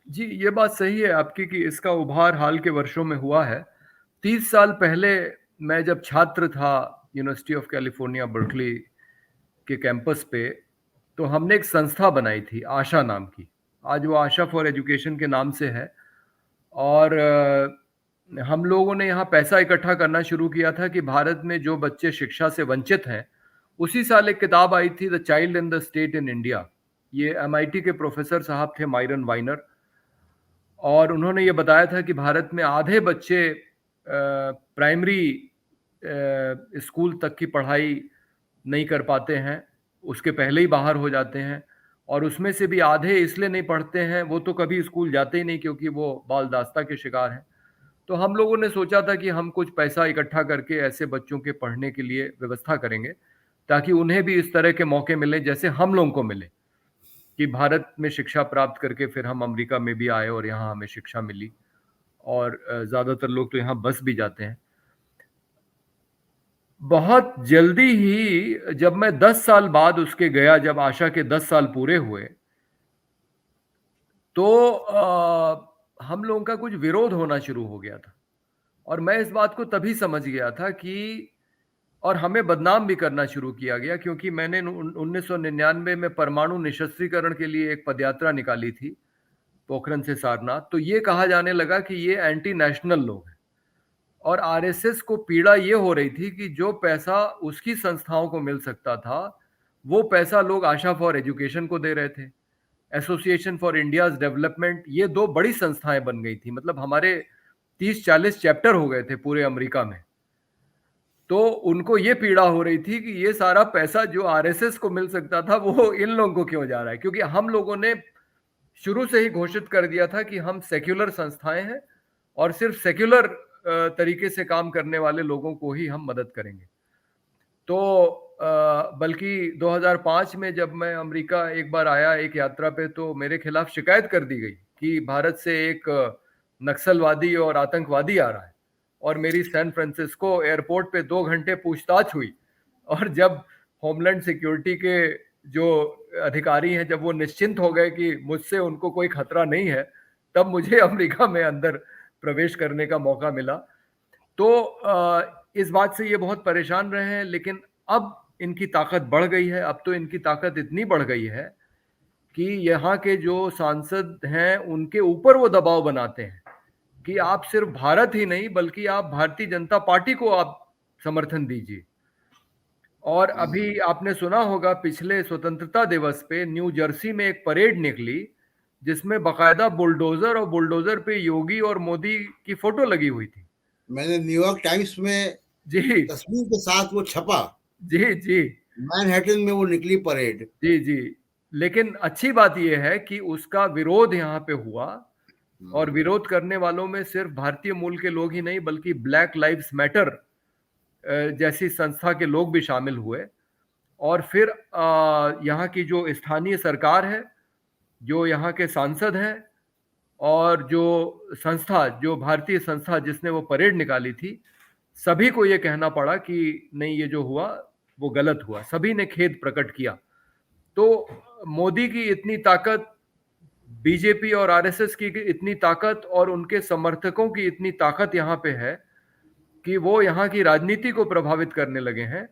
जी, ये बात सही है आपकी कि इसका उभार हाल के वर्षों में हुआ है। 30 साल पहले मैं जब छात्र था यूनिवर्सिटी ऑफ कैलिफोर्निया बर्कली के कैंपस पे, तो हमने एक संस्था बनाई थी आशा नाम की। आज वो आशा फॉर एजुकेशन के नाम से है। और हम लोगों ने यहाँ पैसा इकट्ठा करना शुरू किया था कि भारत में जो बच्चे शिक्षा से वंचित हैं, उसी साल एक किताब आई थी the child in the state in India. ये एमआईटी के प्रोफेसर साहब थे मायरन वाइनर, और उन्होंने ये बताया था कि भारत में आधे बच्चे प्राइमरी स्कूल तक की पढ़ाई नहीं कर पाते हैं, उसके पहले ही बाहर हो जाते हैं। और उसमें से भी आधे इसलिए नहीं पढ़ते हैं, वो तो कभी स्कूल जाते ही नहीं क्योंकि वो बाल दास्ता के शिकार हैं। तो हम लोगों ने सोचा था कि हम कुछ पैसा इकट्ठा करके ऐसे बच्चों के पढ़ने के लिए व्यवस्था करेंगे, ताकि उन्हें भी इस तरह के मौके मिले जैसे हम लोगों को मिले, कि भारत में शिक्षा प्राप्त करके फिर हम अमेरिका में भी आए और यहाँ हमें शिक्षा मिली। और ज़्यादातर लोग तो यहाँ बस भी जाते हैं। बहुत जल्दी ही जब मैं 10 साल बाद उसके गया, जब आशा के 10 साल पूरे हुए, तो हम लोगों का कुछ विरोध होना शुरू हो गया था। और मैं इस बात को तभी समझ गया था कि, और हमें बदनाम भी करना शुरू किया गया, क्योंकि मैंने 1999 में परमाणु निशस्त्रीकरण के लिए एक पदयात्रा निकाली थी पोखरन से सारनाथ। तो ये कहा जाने लगा कि ये एंटी नेशनल लोग हैं। और आरएसएस को पीड़ा ये हो रही थी कि जो पैसा उसकी संस्थाओं को मिल सकता था, वो पैसा लोग आशा फॉर एजुकेशन को दे रहे थे। एसोसिएशन फॉर इंडियाज डेवलपमेंट, ये दो बड़ी संस्थाएं बन गई थी। मतलब हमारे 30-40 चैप्टर हो गए थे पूरे अमेरिका में। तो उनको ये पीड़ा हो रही थी कि ये सारा पैसा जो आरएसएस को मिल सकता था, वो इन लोगों को क्यों जा रहा है। क्योंकि हम लोगों ने शुरू से ही घोषित कर दिया था कि हम सेक्युलर संस्थाएं हैं, और सिर्फ सेक्युलर तरीके से काम करने वाले लोगों को ही हम मदद करेंगे। तो बल्कि 2005 में जब मैं अमेरिका एक बार आया एक यात्रा पे, तो मेरे खिलाफ शिकायत कर दी गई कि भारत से एक नक्सलवादी और आतंकवादी आ रहा है। और मेरी सैन फ्रांसिस्को एयरपोर्ट पे 2 घंटे पूछताछ हुई। और जब होमलैंड सिक्योरिटी के जो अधिकारी हैं, जब वो निश्चिंत हो गए कि मुझसे उनको कोई खतरा नहीं है, तब मुझे अमेरिका में अंदर प्रवेश करने का मौका मिला। तो इस बात से ये बहुत परेशान रहे हैं, लेकिन अब इनकी ताकत बढ़ गई है। अब तो इनकी ताकत इतनी बढ़ गई है कि यहाँ के जो सांसद हैं उनके ऊपर वो दबाव बनाते हैं कि आप सिर्फ भारत ही नहीं बल्कि आप भारतीय जनता पार्टी को आप समर्थन दीजिए। और अभी आपने सुना होगा, पिछले स्वतंत्रता दिवस पे न्यू जर्सी में एक परेड निकली जिसमें बकायदा बुलडोजर और बुलडोजर पे योगी और मोदी की फोटो लगी हुई थी। मैंने न्यूयॉर्क टाइम्स में जी तस्वीर के साथ वो छपा, जी जी मैनहट्टन में वो निकली परेड। जी जी। लेकिन अच्छी बात यह है कि उसका विरोध यहाँ पे हुआ, और विरोध करने वालों में सिर्फ भारतीय मूल के लोग ही नहीं बल्कि ब्लैक लाइव्स मैटर जैसी संस्था के लोग भी शामिल हुए। और फिर यहाँ की जो स्थानीय सरकार है, जो यहाँ के सांसद हैं, और जो संस्था, जो भारतीय संस्था जिसने वो परेड निकाली थी, सभी को ये कहना पड़ा कि नहीं, ये जो हुआ वो गलत हुआ। सभी ने खेद प्रकट किया। तो मोदी की इतनी ताकत, बीजेपी और आरएसएस की इतनी ताकत और उनके समर्थकों की इतनी ताकत यहाँ पे है कि वो यहाँ की राजनीति को प्रभावित करने लगे हैं।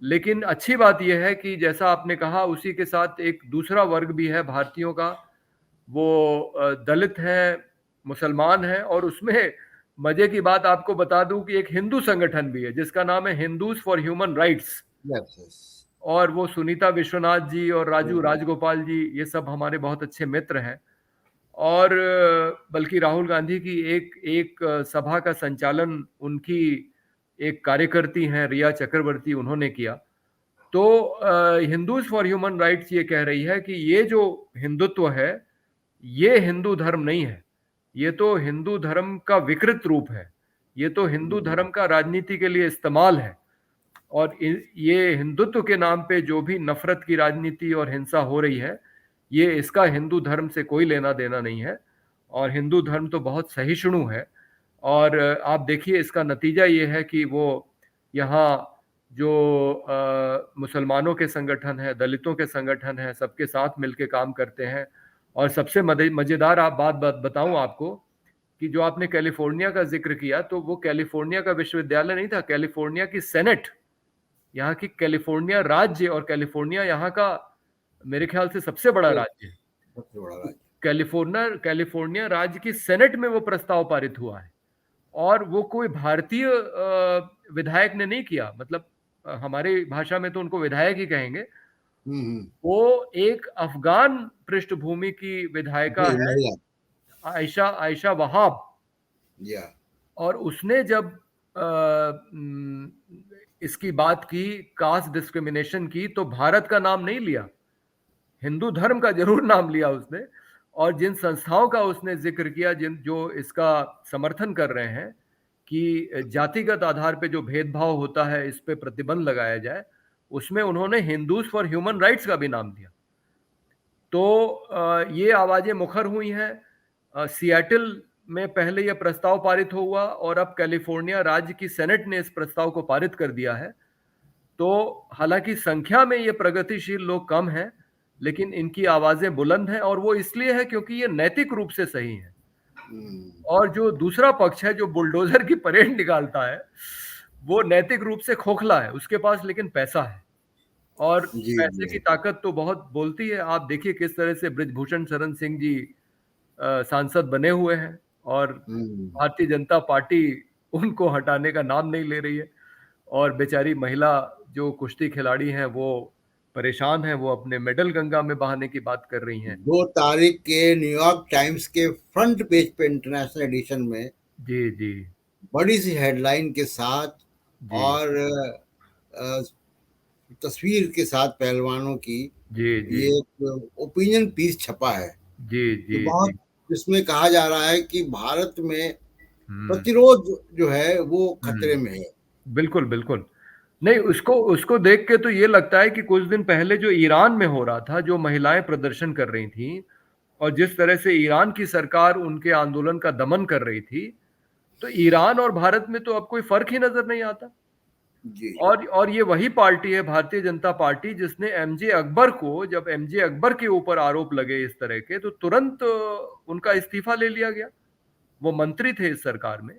लेकिन अच्छी बात यह है कि जैसा आपने कहा, उसी के साथ एक दूसरा वर्ग भी है भारतीयों का, वो दलित है, मुसलमान है, और उसमें मजे की बात आपको बता दूं कि एक हिंदू संगठन भी है जिसका नाम है हिंदूज फॉर ह्यूमन राइट्स। और वो सुनीता विश्वनाथ जी और राजू राजगोपाल जी, ये सब हमारे बहुत अच्छे मित्र हैं। और बल्कि राहुल गांधी की एक एक सभा का संचालन उनकी एक कार्यकर्ती हैं रिया चक्रवर्ती, उन्होंने किया। तो हिंदूज फॉर ह्यूमन राइट्स ये कह रही है कि ये जो हिंदुत्व है ये हिंदू धर्म नहीं है, ये तो हिंदू धर्म का विकृत रूप है, ये तो हिंदू धर्म का राजनीति के लिए इस्तेमाल है। और ये हिंदुत्व के नाम पे जो भी नफरत की राजनीति और हिंसा हो रही है, ये इसका हिंदू धर्म से कोई लेना देना नहीं है। और हिंदू धर्म तो बहुत सहिष्णु है। और आप देखिए, इसका नतीजा ये है कि वो यहाँ जो मुसलमानों के संगठन है, दलितों के संगठन है, सबके साथ मिलके काम करते हैं। और सबसे मजेदार आप बात बताऊं आपको कि जो आपने कैलिफोर्निया का जिक्र किया, तो वो कैलिफोर्निया का विश्वविद्यालय नहीं था, कैलिफोर्निया की सेनेट, यहाँ की कैलिफोर्निया राज्य, और कैलिफोर्निया यहाँ का मेरे ख्याल से सबसे बड़ा राज्य है। सबसे बड़ा राज्य कैलिफोर्निया राज्य की सेनेट में वो प्रस्ताव पारित हुआ है। और वो कोई भारतीय विधायक ने नहीं किया, मतलब हमारी भाषा में तो उनको विधायक ही कहेंगे। वो एक अफगान पृष्ठभूमि की विधायिका है, आयशा आयशा वहाब। और उसने जब इसकी बात की, कास्ट डिस्क्रिमिनेशन की, तो भारत का नाम नहीं लिया, हिंदू धर्म का जरूर नाम लिया उसने। और जिन संस्थाओं का उसने जिक्र किया, जिन जो इसका समर्थन कर रहे हैं कि जातिगत आधार पे जो भेदभाव होता है इस पे प्रतिबंध लगाया जाए, उसमें उन्होंने हिंदूज फॉर ह्यूमन राइट्स का भी नाम दिया। तो ये आवाजें मुखर हुई हैं। सियाटल में पहले यह प्रस्ताव पारित हुआ और अब कैलिफोर्निया राज्य की सेनेट ने इस प्रस्ताव को पारित कर दिया है। तो हालांकि संख्या में ये प्रगतिशील लोग कम हैं, लेकिन इनकी आवाजें बुलंद हैं, और वो इसलिए है क्योंकि ये नैतिक रूप से सही है। और जो दूसरा पक्ष है, जो बुलडोजर की परेड निकालता है, वो नैतिक रूप से खोखला है, उसके पास लेकिन पैसा है, और पैसे की ताकत तो बहुत बोलती है। आप देखिए किस तरह से बृजभूषण शरण सिंह जी सांसद बने हुए हैं, और भारतीय जनता पार्टी उनको हटाने का नाम नहीं ले रही है। और बेचारी महिला जो कुश्ती खिलाड़ी हैं वो परेशान हैं, वो अपने मेडल गंगा में बहाने की बात कर रही हैं। 2 तारीख के न्यूयॉर्क टाइम्स के फ्रंट पेज पे इंटरनेशनल एडिशन में जी जी बड़ी सी हेडलाइन के साथ और तस्वीर के साथ पहलवानों की जी जी ये एक ओपिनियन पीस छपा है। जी तो जी बहुत जी इसमें कहा जा रहा है कि भारत में प्रतिरोध जो है वो खतरे में है। बिल्कुल बिल्कुल। नहीं, उसको उसको देख के तो ये लगता है कि कुछ दिन पहले जो ईरान में हो रहा था, जो महिलाएं प्रदर्शन कर रही थी, और जिस तरह से ईरान की सरकार उनके आंदोलन का दमन कर रही थी, तो ईरान और भारत में तो अब कोई फर्क ही नजर नहीं आता। जी। और ये वही पार्टी है, भारतीय जनता पार्टी, जिसने एमजे अकबर को, जब एमजे अकबर के ऊपर आरोप लगे इस तरह के, तो तुरंत उनका इस्तीफा ले लिया गया। वो मंत्री थे इस सरकार में।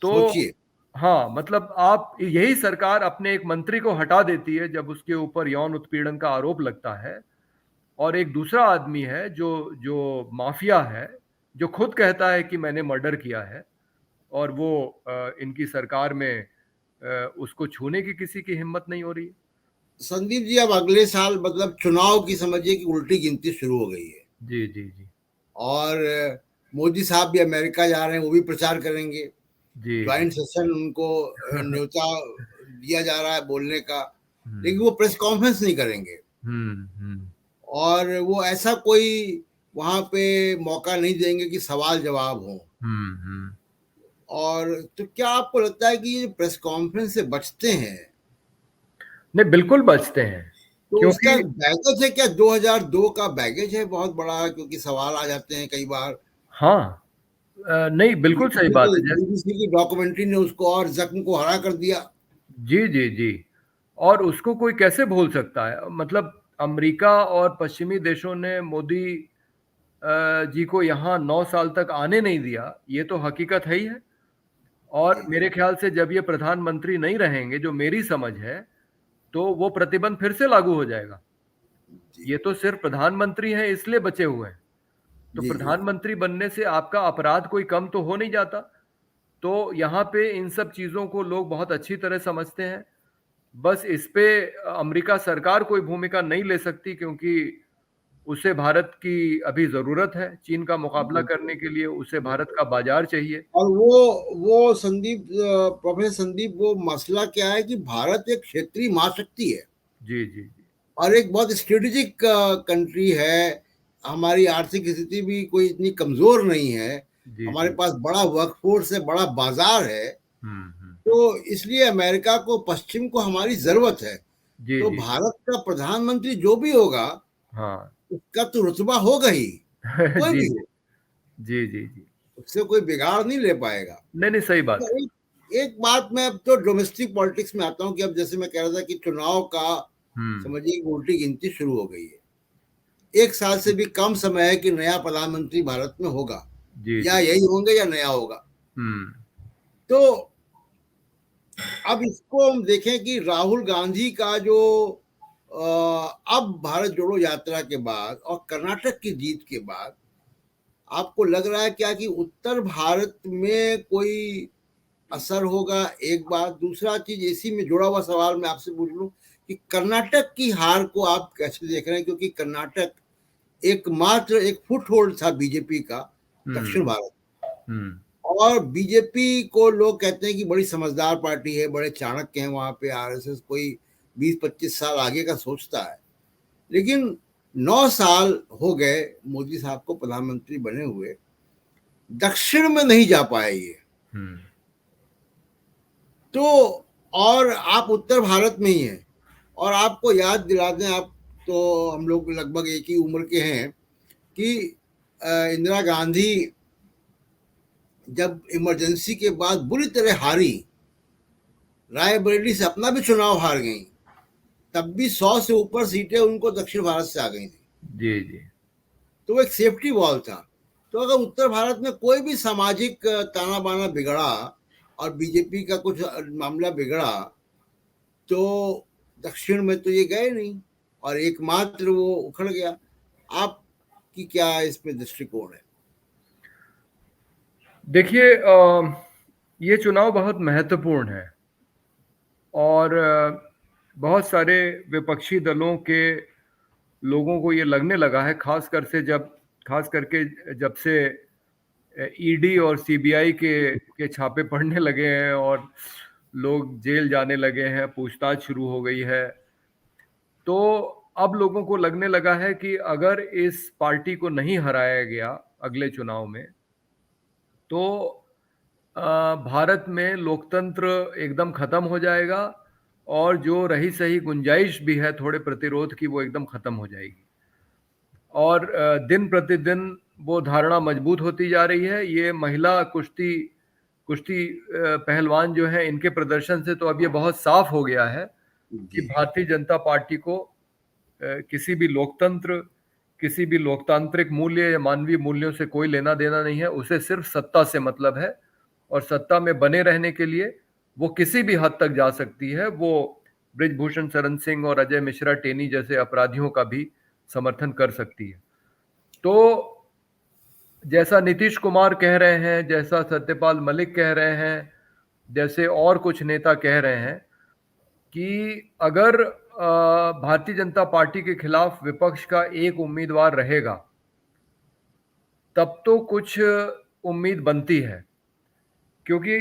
तो सोचिए। हाँ, मतलब आप, यही सरकार अपने एक मंत्री को हटा देती है जब उसके ऊपर यौन उत्पीड़न का आरोप लगता है। और एक दूसरा आदमी है जो जो माफिया है, जो खुद कहता है कि मैंने मर्डर किया है, और वो इनकी सरकार में उसको छूने की किसी की हिम्मत नहीं हो रही है। संदीप जी, अब अगले साल मतलब चुनाव की समझिए कि उल्टी गिनती शुरू हो गई है। जी जी जी। और मोदी साहब भी अमेरिका जा रहे हैं, वो भी प्रचार करेंगे। जी जी। ज्वाइंट सेशन उनको न्योता दिया जा रहा है बोलने का, लेकिन हम्म वो प्रेस कॉन्फ्रेंस नहीं करेंगे। हम्म। और वो ऐसा कोई वहां पे मौका नहीं देंगे कि सवाल जवाब हो। हम्म। और तो क्या आपको लगता है कि ये प्रेस कॉन्फ्रेंस से बचते हैं? नहीं, बिल्कुल बचते हैं। तो उसका क्योंकि बैगेज है क्या, 2002 का बैगेज है बहुत बड़ा, क्योंकि सवाल आ जाते हैं कई बार। हाँ, नहीं, बिल्कुल सही बात है। जैसे बीबीसी की डॉक्यूमेंट्री ने उसको और जख्म को हरा कर दिया। जी जी जी। और उसको कोई कैसे भूल सकता है? मतलब अमेरिका और पश्चिमी देशों ने मोदी जी को यहाँ 9 साल तक आने नहीं दिया, ये तो हकीकत है ही है। और जी मेरे ख्याल से जब ये प्रधानमंत्री नहीं रहेंगे, जो मेरी समझ है, तो वो प्रतिबंध फिर से लागू हो जाएगा। जी ये तो सिर्फ प्रधानमंत्री हैं इसलिए बचे हुए हैं। तो जी जी। प्रधानमंत्री बनने से आपका अपराध कोई कम तो हो नहीं जाता। तो यहाँ पे इन सब चीजों को लोग बहुत अच्छी तरह समझते हैं। बस इस पे अमेरिका सरकार कोई भूमिका नहीं ले सकती, क्योंकि उसे भारत की अभी जरूरत है। चीन का मुकाबला बिल्कुल करने के लिए उसे भारत बिल्कुल। का बाजार चाहिए। और वो संदीप, प्रोफेसर संदीप, वो मसला क्या है कि भारत एक क्षेत्रीय महाशक्ति है जी जी जी। और एक बहुत स्ट्रेटेजिक कंट्री है। हमारी आर्थिक स्थिति भी कोई इतनी कमजोर नहीं है। जी हमारे जी। पास बड़ा वर्कफोर्स है, बड़ा बाजार है। हम्म। तो इसलिए अमेरिका को, पश्चिम को हमारी जरूरत है। जी तो जी जी। भारत का प्रधानमंत्री जो भी होगा, हाँ। उसका तो रुतबा होगा ही, कोई जी भी जी हो, जी जी जी। उससे कोई बिगाड़ नहीं ले पाएगा। नहीं नहीं, सही बात है। तो एक बात, मैं अब तो डोमेस्टिक पॉलिटिक्स में आता हूँ कि अब जैसे मैं कह रहा था कि चुनाव का हम्म। समझिए कि उल्टी गिनती शुरू हो गई है। एक साल से भी कम समय है कि नया प्रधानमंत्री भारत में होगा, जी या जी। यही होंगे या नया होगा। हम्म तो अब इसको हम देखें कि राहुल गांधी का जो अब भारत जोड़ो यात्रा के बाद और कर्नाटक की जीत के बाद, आपको लग रहा है क्या कि उत्तर भारत में कोई असर होगा? एक बात, दूसरा चीज इसी में जुड़ा हुआ सवाल मैं आपसे पूछ लूं कि कर्नाटक की हार को आप कैसे देख रहे हैं, क्योंकि कर्नाटक एकमात्र एक फुट होल्ड था बीजेपी का हम्म दक्षिण भारत। हम्म। और बीजेपी को लोग कहते हैं कि बड़ी समझदार पार्टी है, बड़े चाणक्य हैं वहां पे। आरएसएस कोई 20-25 साल आगे का सोचता है। लेकिन 9 साल हो गए मोदी साहब को प्रधानमंत्री बने हुए, दक्षिण में नहीं जा पाए ये। हम्म। तो और आप उत्तर भारत में ही हैं। और आपको याद दिला दें, आप तो, हम लोग लगभग एक ही उम्र के हैं, कि इंदिरा गांधी जब इमरजेंसी के बाद बुरी तरह हारी, रायबरेली से अपना भी चुनाव हार गई, तब भी 100 से ऊपर सीटें उनको दक्षिण भारत से आ गई थी। जी जी। तो वो एक सेफ्टी वॉल था। तो अगर उत्तर भारत में कोई भी सामाजिक ताना बाना बिगड़ा और बीजेपी का कुछ मामला बिगड़ा, तो दक्षिण में तो ये गए नहीं, और एकमात्र वो उखड़ गया। आपकी क्या इस पे दृष्टिकोण है? देखिए, ये चुनाव बहुत महत्वपूर्ण है। और बहुत सारे विपक्षी दलों के लोगों को ये लगने लगा है, खास करके जब से ईडी और सीबीआई के छापे पड़ने लगे हैं और लोग जेल जाने लगे हैं, पूछताछ शुरू हो गई है। तो अब लोगों को लगने लगा है कि अगर इस पार्टी को नहीं हराया गया अगले चुनाव में, तो भारत में लोकतंत्र एकदम खत्म हो जाएगा। और जो रही सही गुंजाइश भी है थोड़े प्रतिरोध की, वो एकदम खत्म हो जाएगी। और दिन प्रतिदिन वो धारणा मजबूत होती जा रही है। ये महिला कुश्ती कुश्ती पहलवान जो है, इनके प्रदर्शन से तो अब ये बहुत साफ हो गया है कि जी भारतीय जनता पार्टी को किसी भी लोकतंत्र, किसी भी लोकतांत्रिक मूल्य या मानवीय मूल्यों से कोई लेना देना नहीं है। उसे सिर्फ सत्ता से मतलब है, और सत्ता में बने रहने के लिए वो किसी भी हद तक जा सकती है। वो बृजभूषण शरण सिंह और अजय मिश्रा टेनी जैसे अपराधियों का भी समर्थन कर सकती है। तो जैसा नीतीश कुमार कह रहे हैं, जैसा सत्यपाल मलिक कह रहे हैं, जैसे और कुछ नेता कह रहे हैं कि अगर भारतीय जनता पार्टी के खिलाफ विपक्ष का एक उम्मीदवार रहेगा, तब तो कुछ उम्मीद बनती है। क्योंकि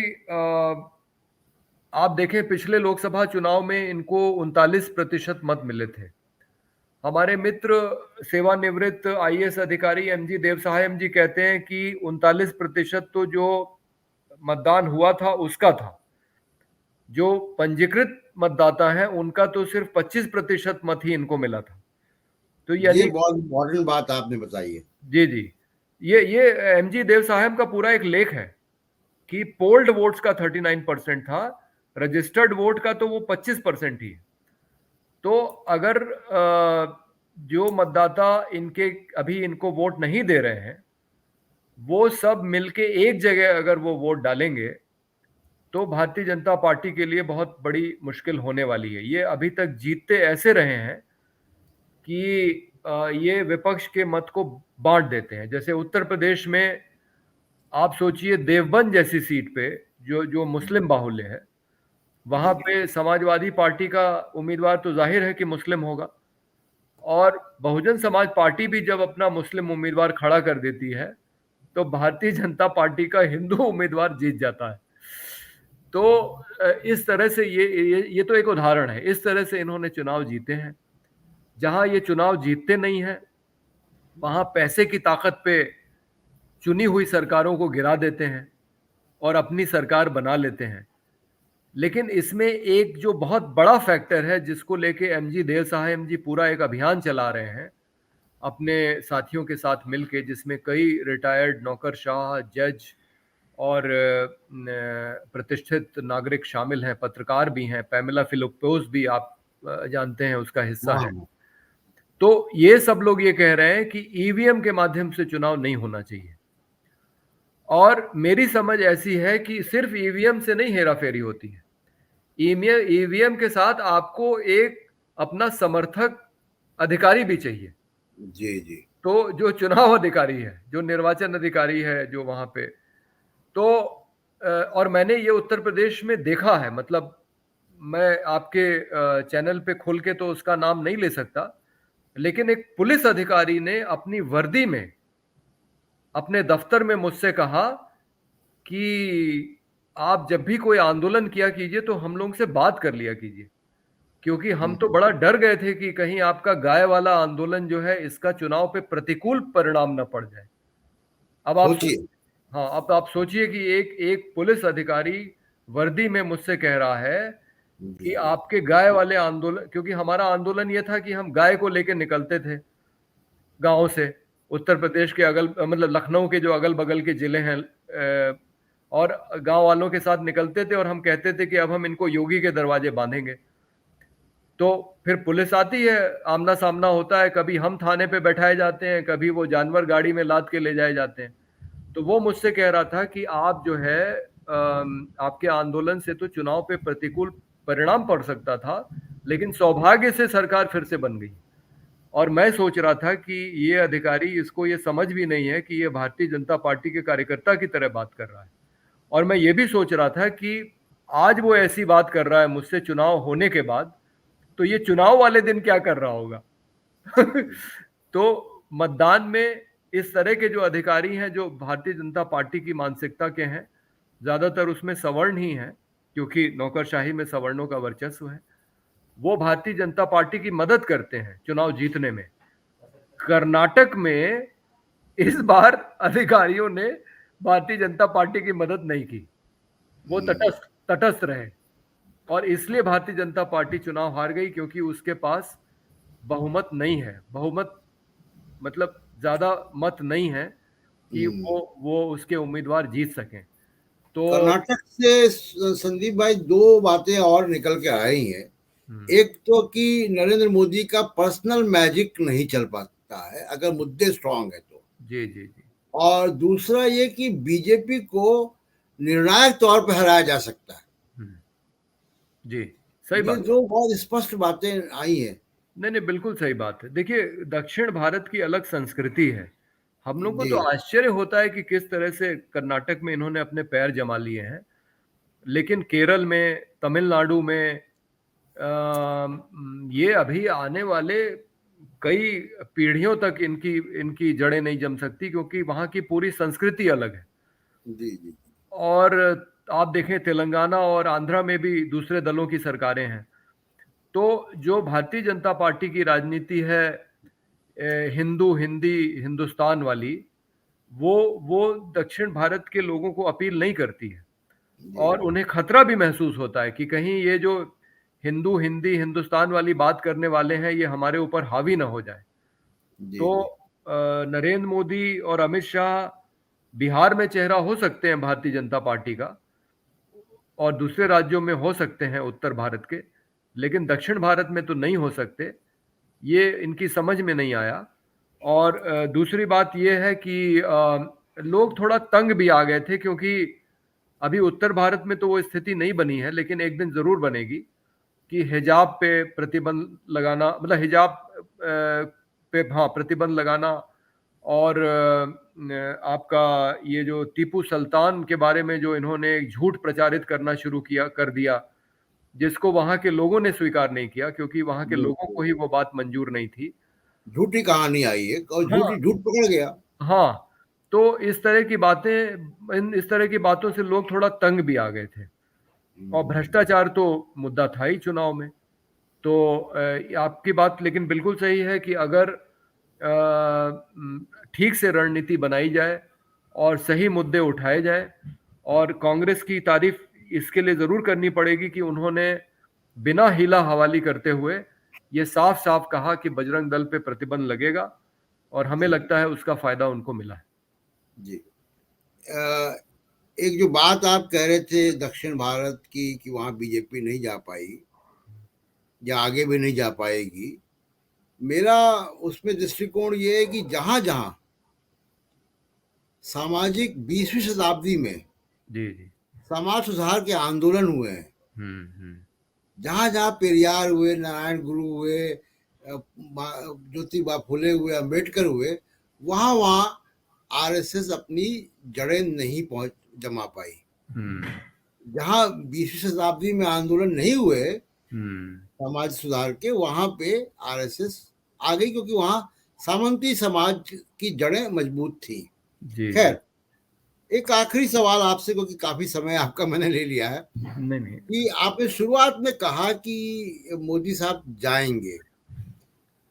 आप देखें, पिछले लोकसभा चुनाव में इनको 39% मत मिले थे। हमारे मित्र सेवानिवृत्त आईएएस अधिकारी एमजी देवसहायम जी कहते हैं कि 39% तो जो मतदान हुआ था उसका था। जो पंजीकृत मतदाता हैं उनका तो सिर्फ 25% मत ही इनको मिला था। तो ये यानी, बहुत इम्पोर्टेंट बात आपने बताई है। जी जी, ये एमजी देवसाहेब का पूरा एक लेख है कि पोल्ड वोट्स का 39% था, रजिस्टर्ड वोट का तो वो 25% ही है। तो अगर जो मतदाता इनके अभी इनको वोट नहीं दे रहे हैं, वो सब मिलके एक जगह अगर वो वोट डालेंगे, तो भारतीय जनता पार्टी के लिए बहुत बड़ी मुश्किल होने वाली है। ये अभी तक जीतते ऐसे रहे हैं कि ये विपक्ष के मत को बांट देते हैं। जैसे उत्तर प्रदेश में आप सोचिए, देवबंद जैसी सीट पे जो जो मुस्लिम बाहुल्य है, वहां जी पे समाजवादी पार्टी का उम्मीदवार तो जाहिर है कि मुस्लिम होगा, और बहुजन समाज पार्टी भी जब अपना मुस्लिम उम्मीदवार खड़ा कर देती है, तो भारतीय जनता पार्टी का हिंदू उम्मीदवार जीत जाता है। तो इस तरह से ये तो एक उदाहरण है। इस तरह से इन्होंने चुनाव जीते हैं। जहां ये चुनाव जीतते नहीं है, वहां पैसे की ताकत पे चुनी हुई सरकारों को गिरा देते हैं और अपनी सरकार बना लेते हैं। लेकिन इसमें एक जो बहुत बड़ा फैक्टर है, जिसको लेके एमजी देवसाहेब जी पूरा एक अभियान चला रहे हैं अपने साथियों के साथ मिलके, जिसमें कई रिटायर्ड नौकरशाह, जज और प्रतिष्ठित नागरिक शामिल हैं, पत्रकार भी हैं। पैमेला फिलिपोस भी आप जानते हैं, उसका हिस्सा है। हाँ तो ये सब लोग ये कह रहे हैं कि ईवीएम के माध्यम से चुनाव नहीं होना चाहिए। और मेरी समझ ऐसी है कि सिर्फ ईवीएम से नहीं हेराफेरी होती है। ईवीएम के साथ आपको एक अपना समर्थक अधिकारी भी चाहिए। जी जी तो जो चुनाव अधिकारी है, जो निर्वाचन अधिकारी है, जो वहां पे, तो और मैंने ये उत्तर प्रदेश में देखा है। मतलब मैं आपके चैनल पे खुल के तो उसका नाम नहीं ले सकता, लेकिन एक पुलिस अधिकारी ने अपनी वर्दी में अपने दफ्तर में मुझसे कहा कि आप जब भी कोई आंदोलन किया कीजिए तो हम लोग से बात कर लिया कीजिए, क्योंकि हम तो बड़ा डर गए थे कि कहीं आपका गाय वाला आंदोलन जो है, इसका चुनाव पे प्रतिकूल परिणाम न पड़ जाए। अब आप सोचिए। हाँ, अब आप सोचिए कि एक एक पुलिस अधिकारी वर्दी में मुझसे कह रहा है जी कि जी आपके गाय वाले आंदोलन, क्योंकि हमारा आंदोलन ये था कि हम गाय को लेकर निकलते थे गांव से, उत्तर प्रदेश के अगल, मतलब लखनऊ के जो अगल बगल के जिले हैं, और गांव वालों के साथ निकलते थे, और हम कहते थे कि अब हम इनको योगी के दरवाजे बांधेंगे। तो फिर पुलिस आती है, आमना सामना होता है, कभी हम थाने पे बैठाए जाते हैं, कभी वो जानवर गाड़ी में लाद के ले जाए जाते हैं। तो वो मुझसे कह रहा था कि आप जो है, आपके आंदोलन से तो चुनाव पे प्रतिकूल परिणाम पड़ सकता था, लेकिन सौभाग्य से सरकार फिर से बन गई। और मैं सोच रहा था कि ये अधिकारी, इसको ये समझ भी नहीं है कि ये भारतीय जनता पार्टी के कार्यकर्ता की तरह बात कर रहा है। और मैं ये भी सोच रहा था कि आज वो ऐसी बात कर रहा है मुझसे चुनाव होने के बाद, तो ये चुनाव वाले दिन क्या कर रहा होगा। तो मतदान में इस तरह के जो अधिकारी हैं, जो भारतीय जनता पार्टी की मानसिकता के हैं, ज्यादातर उसमें सवर्ण ही हैं, क्योंकि नौकरशाही में सवर्णों का वर्चस्व है, वो भारतीय जनता पार्टी की मदद करते हैं चुनाव जीतने में। कर्नाटक में इस बार अधिकारियों ने भारतीय जनता पार्टी की मदद नहीं की, वो तटस्थ तटस्थ रहे, और इसलिए भारतीय जनता पार्टी चुनाव हार गई, क्योंकि उसके पास बहुमत नहीं है। बहुमत मतलब ज्यादा मत नहीं है कि वो उसके उम्मीदवार जीत सकें। तो कर्नाटक से संदीप भाई दो बातें और निकल के आ रही हैं। एक तो कि नरेंद्र मोदी का पर्सनल मैजिक नहीं चल पाता है अगर मुद्दे स्ट्रांग है तो, जी जी जी और दूसरा ये कि बीजेपी को निर्णायक तौर पर हराया जा सकता है। जी, सही ये बात। दो बहुत स्पष्ट बातें आई हैं। नहीं नहीं, बिल्कुल सही बात है। देखिए, दक्षिण भारत की अलग संस्कृति है। हम लोग को जी तो आश्चर्य होता है कि किस तरह से कर्नाटक में इन्होंने अपने पैर जमा लिए हैं, लेकिन केरल में, तमिलनाडु में ये अभी आने वाले कई पीढ़ियों तक इनकी इनकी जड़ें नहीं जम सकती, क्योंकि वहाँ की पूरी संस्कृति अलग है। जी जी और आप देखें, तेलंगाना और आंध्रा में भी दूसरे दलों की सरकारें हैं। तो जो भारतीय जनता पार्टी की राजनीति है, हिंदू हिंदी हिंदुस्तान वाली, वो वो दक्षिण भारत के लोगों को अपील नहीं करती है। जी और उन्हें खतरा भी महसूस होता है कि कहीं ये जो हिंदू हिंदी हिंदुस्तान वाली बात करने वाले हैं, ये हमारे ऊपर हावी ना हो जाए। जी तो जी नरेंद्र मोदी और अमित शाह बिहार में चेहरा हो सकते हैं भारतीय जनता पार्टी का, और दूसरे राज्यों में हो सकते हैं उत्तर भारत के, लेकिन दक्षिण भारत में तो नहीं हो सकते। ये इनकी समझ में नहीं आया। और दूसरी बात ये है कि लोग थोड़ा तंग भी आ गए थे, क्योंकि अभी उत्तर भारत में तो वो स्थिति नहीं बनी है, लेकिन एक दिन जरूर बनेगी कि हिजाब पे प्रतिबंध लगाना, मतलब हिजाब पे हाँ प्रतिबंध लगाना। और आपका ये जो टीपू सुल्तान के बारे में जो इन्होंने एक झूठ प्रचारित करना शुरू किया कर दिया, जिसको वहां के लोगों ने स्वीकार नहीं किया, क्योंकि वहां के लोगों को ही बिल्कुल वो बात मंजूर नहीं थी। झूठी कहानी आई है और हाँ झूठ पकड़ गया। हाँ। तो इस तरह की बातें, इस तरह की बातों से लोग थोड़ा तंग भी आ गए थे। और हम्म, भ्रष्टाचार तो मुद्दा था ही चुनाव में। तो आपकी बात लेकिन बिल्कुल सही है कि अगर ठीक से रणनीति बनाई जाए और सही मुद्दे उठाए जाए, और कांग्रेस की तारीफ इसके लिए जरूर करनी पड़ेगी कि उन्होंने बिना हिला हवाली करते हुए ये साफ साफ कहा कि बजरंग दल पे प्रतिबंध लगेगा, और हमें जी लगता है उसका फायदा उनको मिला है। जी एक जो बात आप कह रहे थे दक्षिण भारत की कि वहाँ बीजेपी नहीं जा पाई या आगे भी नहीं जा पाएगी, मेरा उसमें दृष्टिकोण ये है कि जहाँ जहाँ सामाजिक 20वीं शताब्दी में जी जी। समाज सुधार के आंदोलन हुए हैं, हम्म। जहाँ जहाँ पेरियार हुए, नारायण गुरु हुए, ज्योतिबा फुले हुए, अंबेडकर हुए, वहाँ वहाँ आरएसएस अपनी जड़ें नहीं पहुंच जमा पाई। हम्म। जहाँ 20वीं शताब्दी में आंदोलन नहीं हुए हम्म। समाज सुधार के, वहां पे आरएसएस आ गई, क्योंकि वहां सामंती समाज की जड़ें मजबूत थी। जी जी। खैर, एक आखिरी सवाल आपसे, क्योंकि काफी समय आपका मैंने ले लिया है, नहीं नहीं। कि आपने शुरुआत में कहा कि मोदी साहब जाएंगे,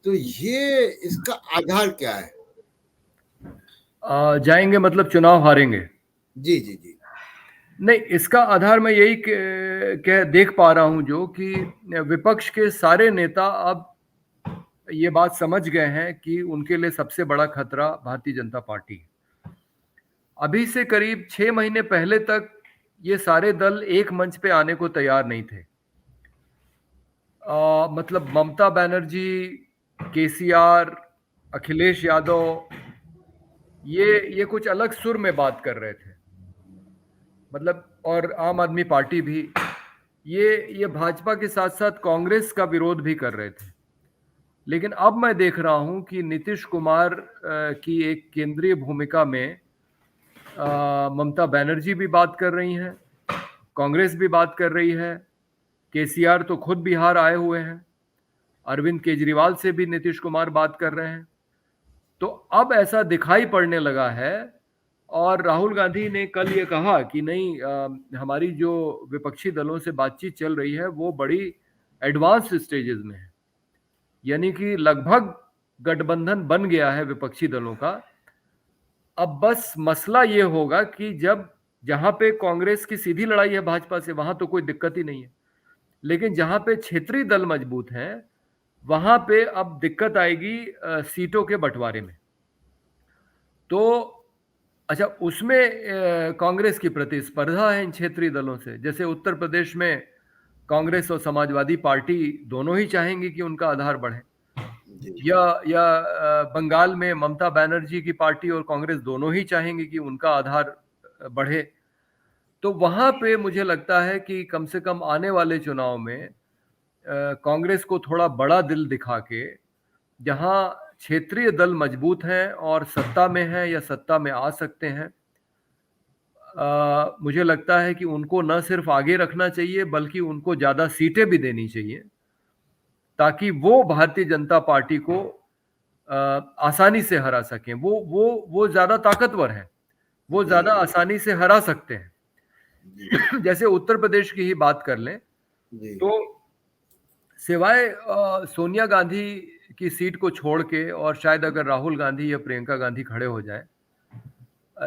तो ये इसका आधार क्या है? जाएंगे मतलब चुनाव हारेंगे? जी जी जी नहीं, इसका आधार मैं यही कह देख पा रहा हूं, जो कि विपक्ष के सारे नेता अब ये बात समझ गए हैं कि उनके लिए सबसे बड़ा खतरा भारतीय जनता पार्टी है। अभी से करीब 6 महीने पहले तक ये सारे दल एक मंच पे आने को तैयार नहीं थे। मतलब ममता बनर्जी, केसीआर, अखिलेश यादव, ये कुछ अलग सुर में बात कर रहे थे। मतलब, और आम आदमी पार्टी भी, ये भाजपा के साथ साथ कांग्रेस का विरोध भी कर रहे थे। लेकिन अब मैं देख रहा हूं कि नीतीश कुमार की एक केंद्रीय भूमिका में ममता बनर्जी भी बात कर रही हैं, कांग्रेस भी बात कर रही है, केसीआर तो खुद बिहार आए हुए हैं, अरविंद केजरीवाल से भी नीतीश कुमार बात कर रहे हैं। तो अब ऐसा दिखाई पड़ने लगा है। और राहुल गांधी ने कल ये कहा कि नहीं, हमारी जो विपक्षी दलों से बातचीत चल रही है वो बड़ी एडवांस स्टेजेस में है, यानी कि लगभग गठबंधन बन गया है विपक्षी दलों का। अब बस मसला ये होगा कि जब, जहां पे कांग्रेस की सीधी लड़ाई है भाजपा से, वहां तो कोई दिक्कत ही नहीं है, लेकिन जहां पे क्षेत्रीय दल मजबूत हैं, वहां पे अब दिक्कत आएगी सीटों के बंटवारे में। तो अच्छा, उसमें कांग्रेस की प्रतिस्पर्धा है इन क्षेत्रीय दलों से। जैसे उत्तर प्रदेश में कांग्रेस और समाजवादी पार्टी दोनों ही चाहेंगी कि उनका आधार बढ़े, या बंगाल में ममता बनर्जी की पार्टी और कांग्रेस दोनों ही चाहेंगी कि उनका आधार बढ़े। तो वहां पे मुझे लगता है कि कम से कम आने वाले चुनाव में कांग्रेस को थोड़ा बड़ा दिल दिखा के, जहां क्षेत्रीय दल मजबूत हैं और सत्ता में हैं या सत्ता में आ सकते हैं, मुझे लगता है कि उनको न सिर्फ आगे रखना चाहिए बल्कि उनको ज्यादा सीटें भी देनी चाहिए, ताकि वो भारतीय जनता पार्टी को आसानी से हरा सकें। वो ज्यादा ताकतवर हैं, वो ज्यादा आसानी से हरा सकते हैं। जैसे उत्तर प्रदेश की ही बात कर लें तो सिवाय सोनिया गांधी की सीट को छोड़ के, और शायद अगर राहुल गांधी या प्रियंका गांधी खड़े हो जाए,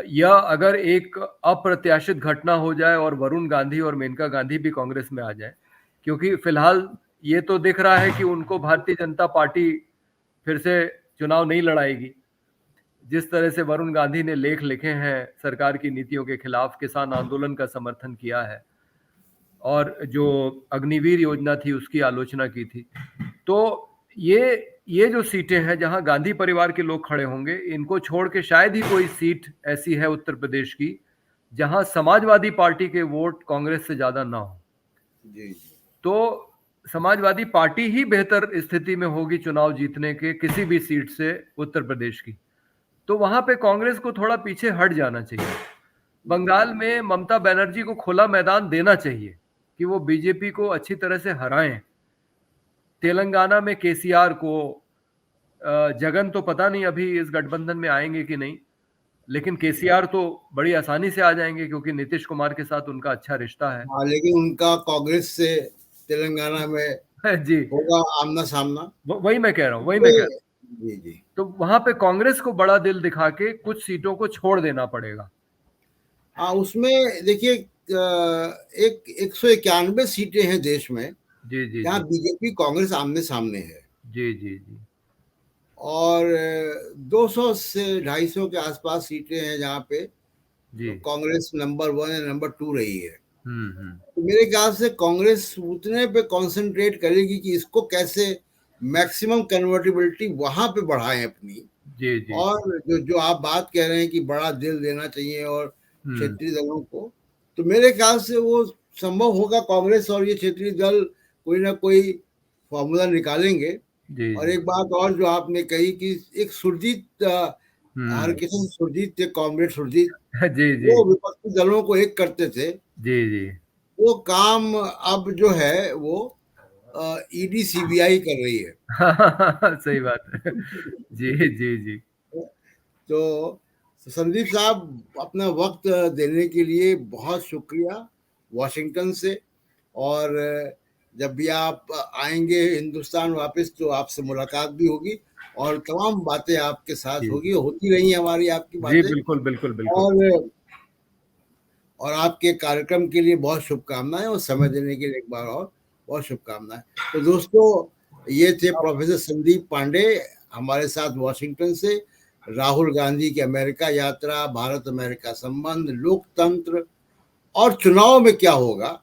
या अगर एक अप्रत्याशित घटना हो जाए और वरुण गांधी और मेनका गांधी भी कांग्रेस में आ जाए, क्योंकि फिलहाल ये तो दिख रहा है कि उनको भारतीय जनता पार्टी फिर से चुनाव नहीं लड़ाएगी। जिस तरह से वरुण गांधी ने लेख लिखे हैं सरकार की नीतियों के खिलाफ, किसान आंदोलन का समर्थन किया है और जो अग्निवीर योजना थी उसकी आलोचना की थी, तो ये जो सीटें हैं जहां गांधी परिवार के लोग खड़े होंगे, इनको छोड़ के शायद ही कोई सीट ऐसी है उत्तर प्रदेश की जहां समाजवादी पार्टी के वोट कांग्रेस से ज्यादा ना हो। तो समाजवादी पार्टी ही बेहतर स्थिति में होगी चुनाव जीतने के किसी भी सीट से उत्तर प्रदेश की, तो वहां पे कांग्रेस को थोड़ा पीछे हट जाना चाहिए। बंगाल में ममता बनर्जी को खुला मैदान देना चाहिए कि वो बीजेपी को अच्छी तरह से हराएं। तेलंगाना में केसीआर को, जगन तो पता नहीं अभी इस गठबंधन में आएंगे कि नहीं, लेकिन केसीआर तो बड़ी आसानी से आ जाएंगे क्योंकि नीतीश कुमार के साथ उनका अच्छा रिश्ता है। लेकिन उनका कांग्रेस से तेलंगाना में जी होगा आमना सामना। वही मैं कह रहा हूँ, जी। तो वहां पे कांग्रेस को बड़ा दिल दिखा के कुछ सीटों को छोड़ देना पड़ेगा। हाँ, उसमें देखिए एक 191 सीटें हैं देश में, जी जहाँ बीजेपी कांग्रेस आमने सामने है। जी और 200 से 250 के आसपास सीटें हैं जहाँ पे कांग्रेस नंबर 1 या नंबर 2 रही है। तो मेरे ख्याल से कांग्रेस उतने पे कंसंट्रेट करेगी कि इसको कैसे मैक्सिमम कन्वर्टिबिलिटी वहां पे बढ़ाएं अपनी। और जो आप बात कह रहे हैं कि बड़ा दिल देना चाहिए और क्षेत्रीय दलों को, तो मेरे ख्याल से वो संभव होगा। कांग्रेस और ये क्षेत्रीय दल कोई ना कोई फॉर्मूला निकालेंगे। और एक बात और जो आपने कही कि एक सुरजीत हरकिशन सुरजीत थे, कॉमरेड सुरजीत, वो विपक्षी दलों को एक करते थे। वो काम अब जो है वो ईडी सीबीआई कर रही है। सही बात है। जी तो संदीप साहब, अपना वक्त देने के लिए बहुत शुक्रिया वॉशिंगटन से। और जब भी आप आएंगे हिंदुस्तान वापस तो आपसे मुलाकात भी होगी और तमाम बातें आपके साथ होगी, होती रही हमारी आपकी बातें। जी बिल्कुल। और आपके कार्यक्रम के लिए बहुत शुभकामनाएं और समय देने के लिए एक बार और बहुत शुभकामनाएं। तो दोस्तों, ये थे प्रोफेसर संदीप पांडे हमारे साथ वॉशिंगटन से। राहुल गांधी की अमेरिका यात्रा, भारत अमेरिका संबंध, लोकतंत्र और चुनाव में क्या होगा,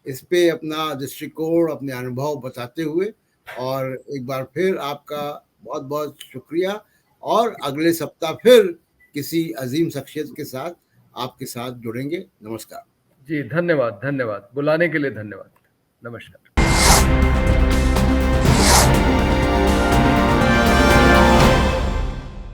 इस पे अपना दृष्टिकोण, अपने अनुभव बताते हुए। और एक बार फिर आपका बहुत बहुत शुक्रिया। और अगले सप्ताह फिर किसी अजीम शख्सियत के साथ आपके साथ जुड़ेंगे। नमस्कार। जी धन्यवाद, बुलाने के लिए धन्यवाद। नमस्कार।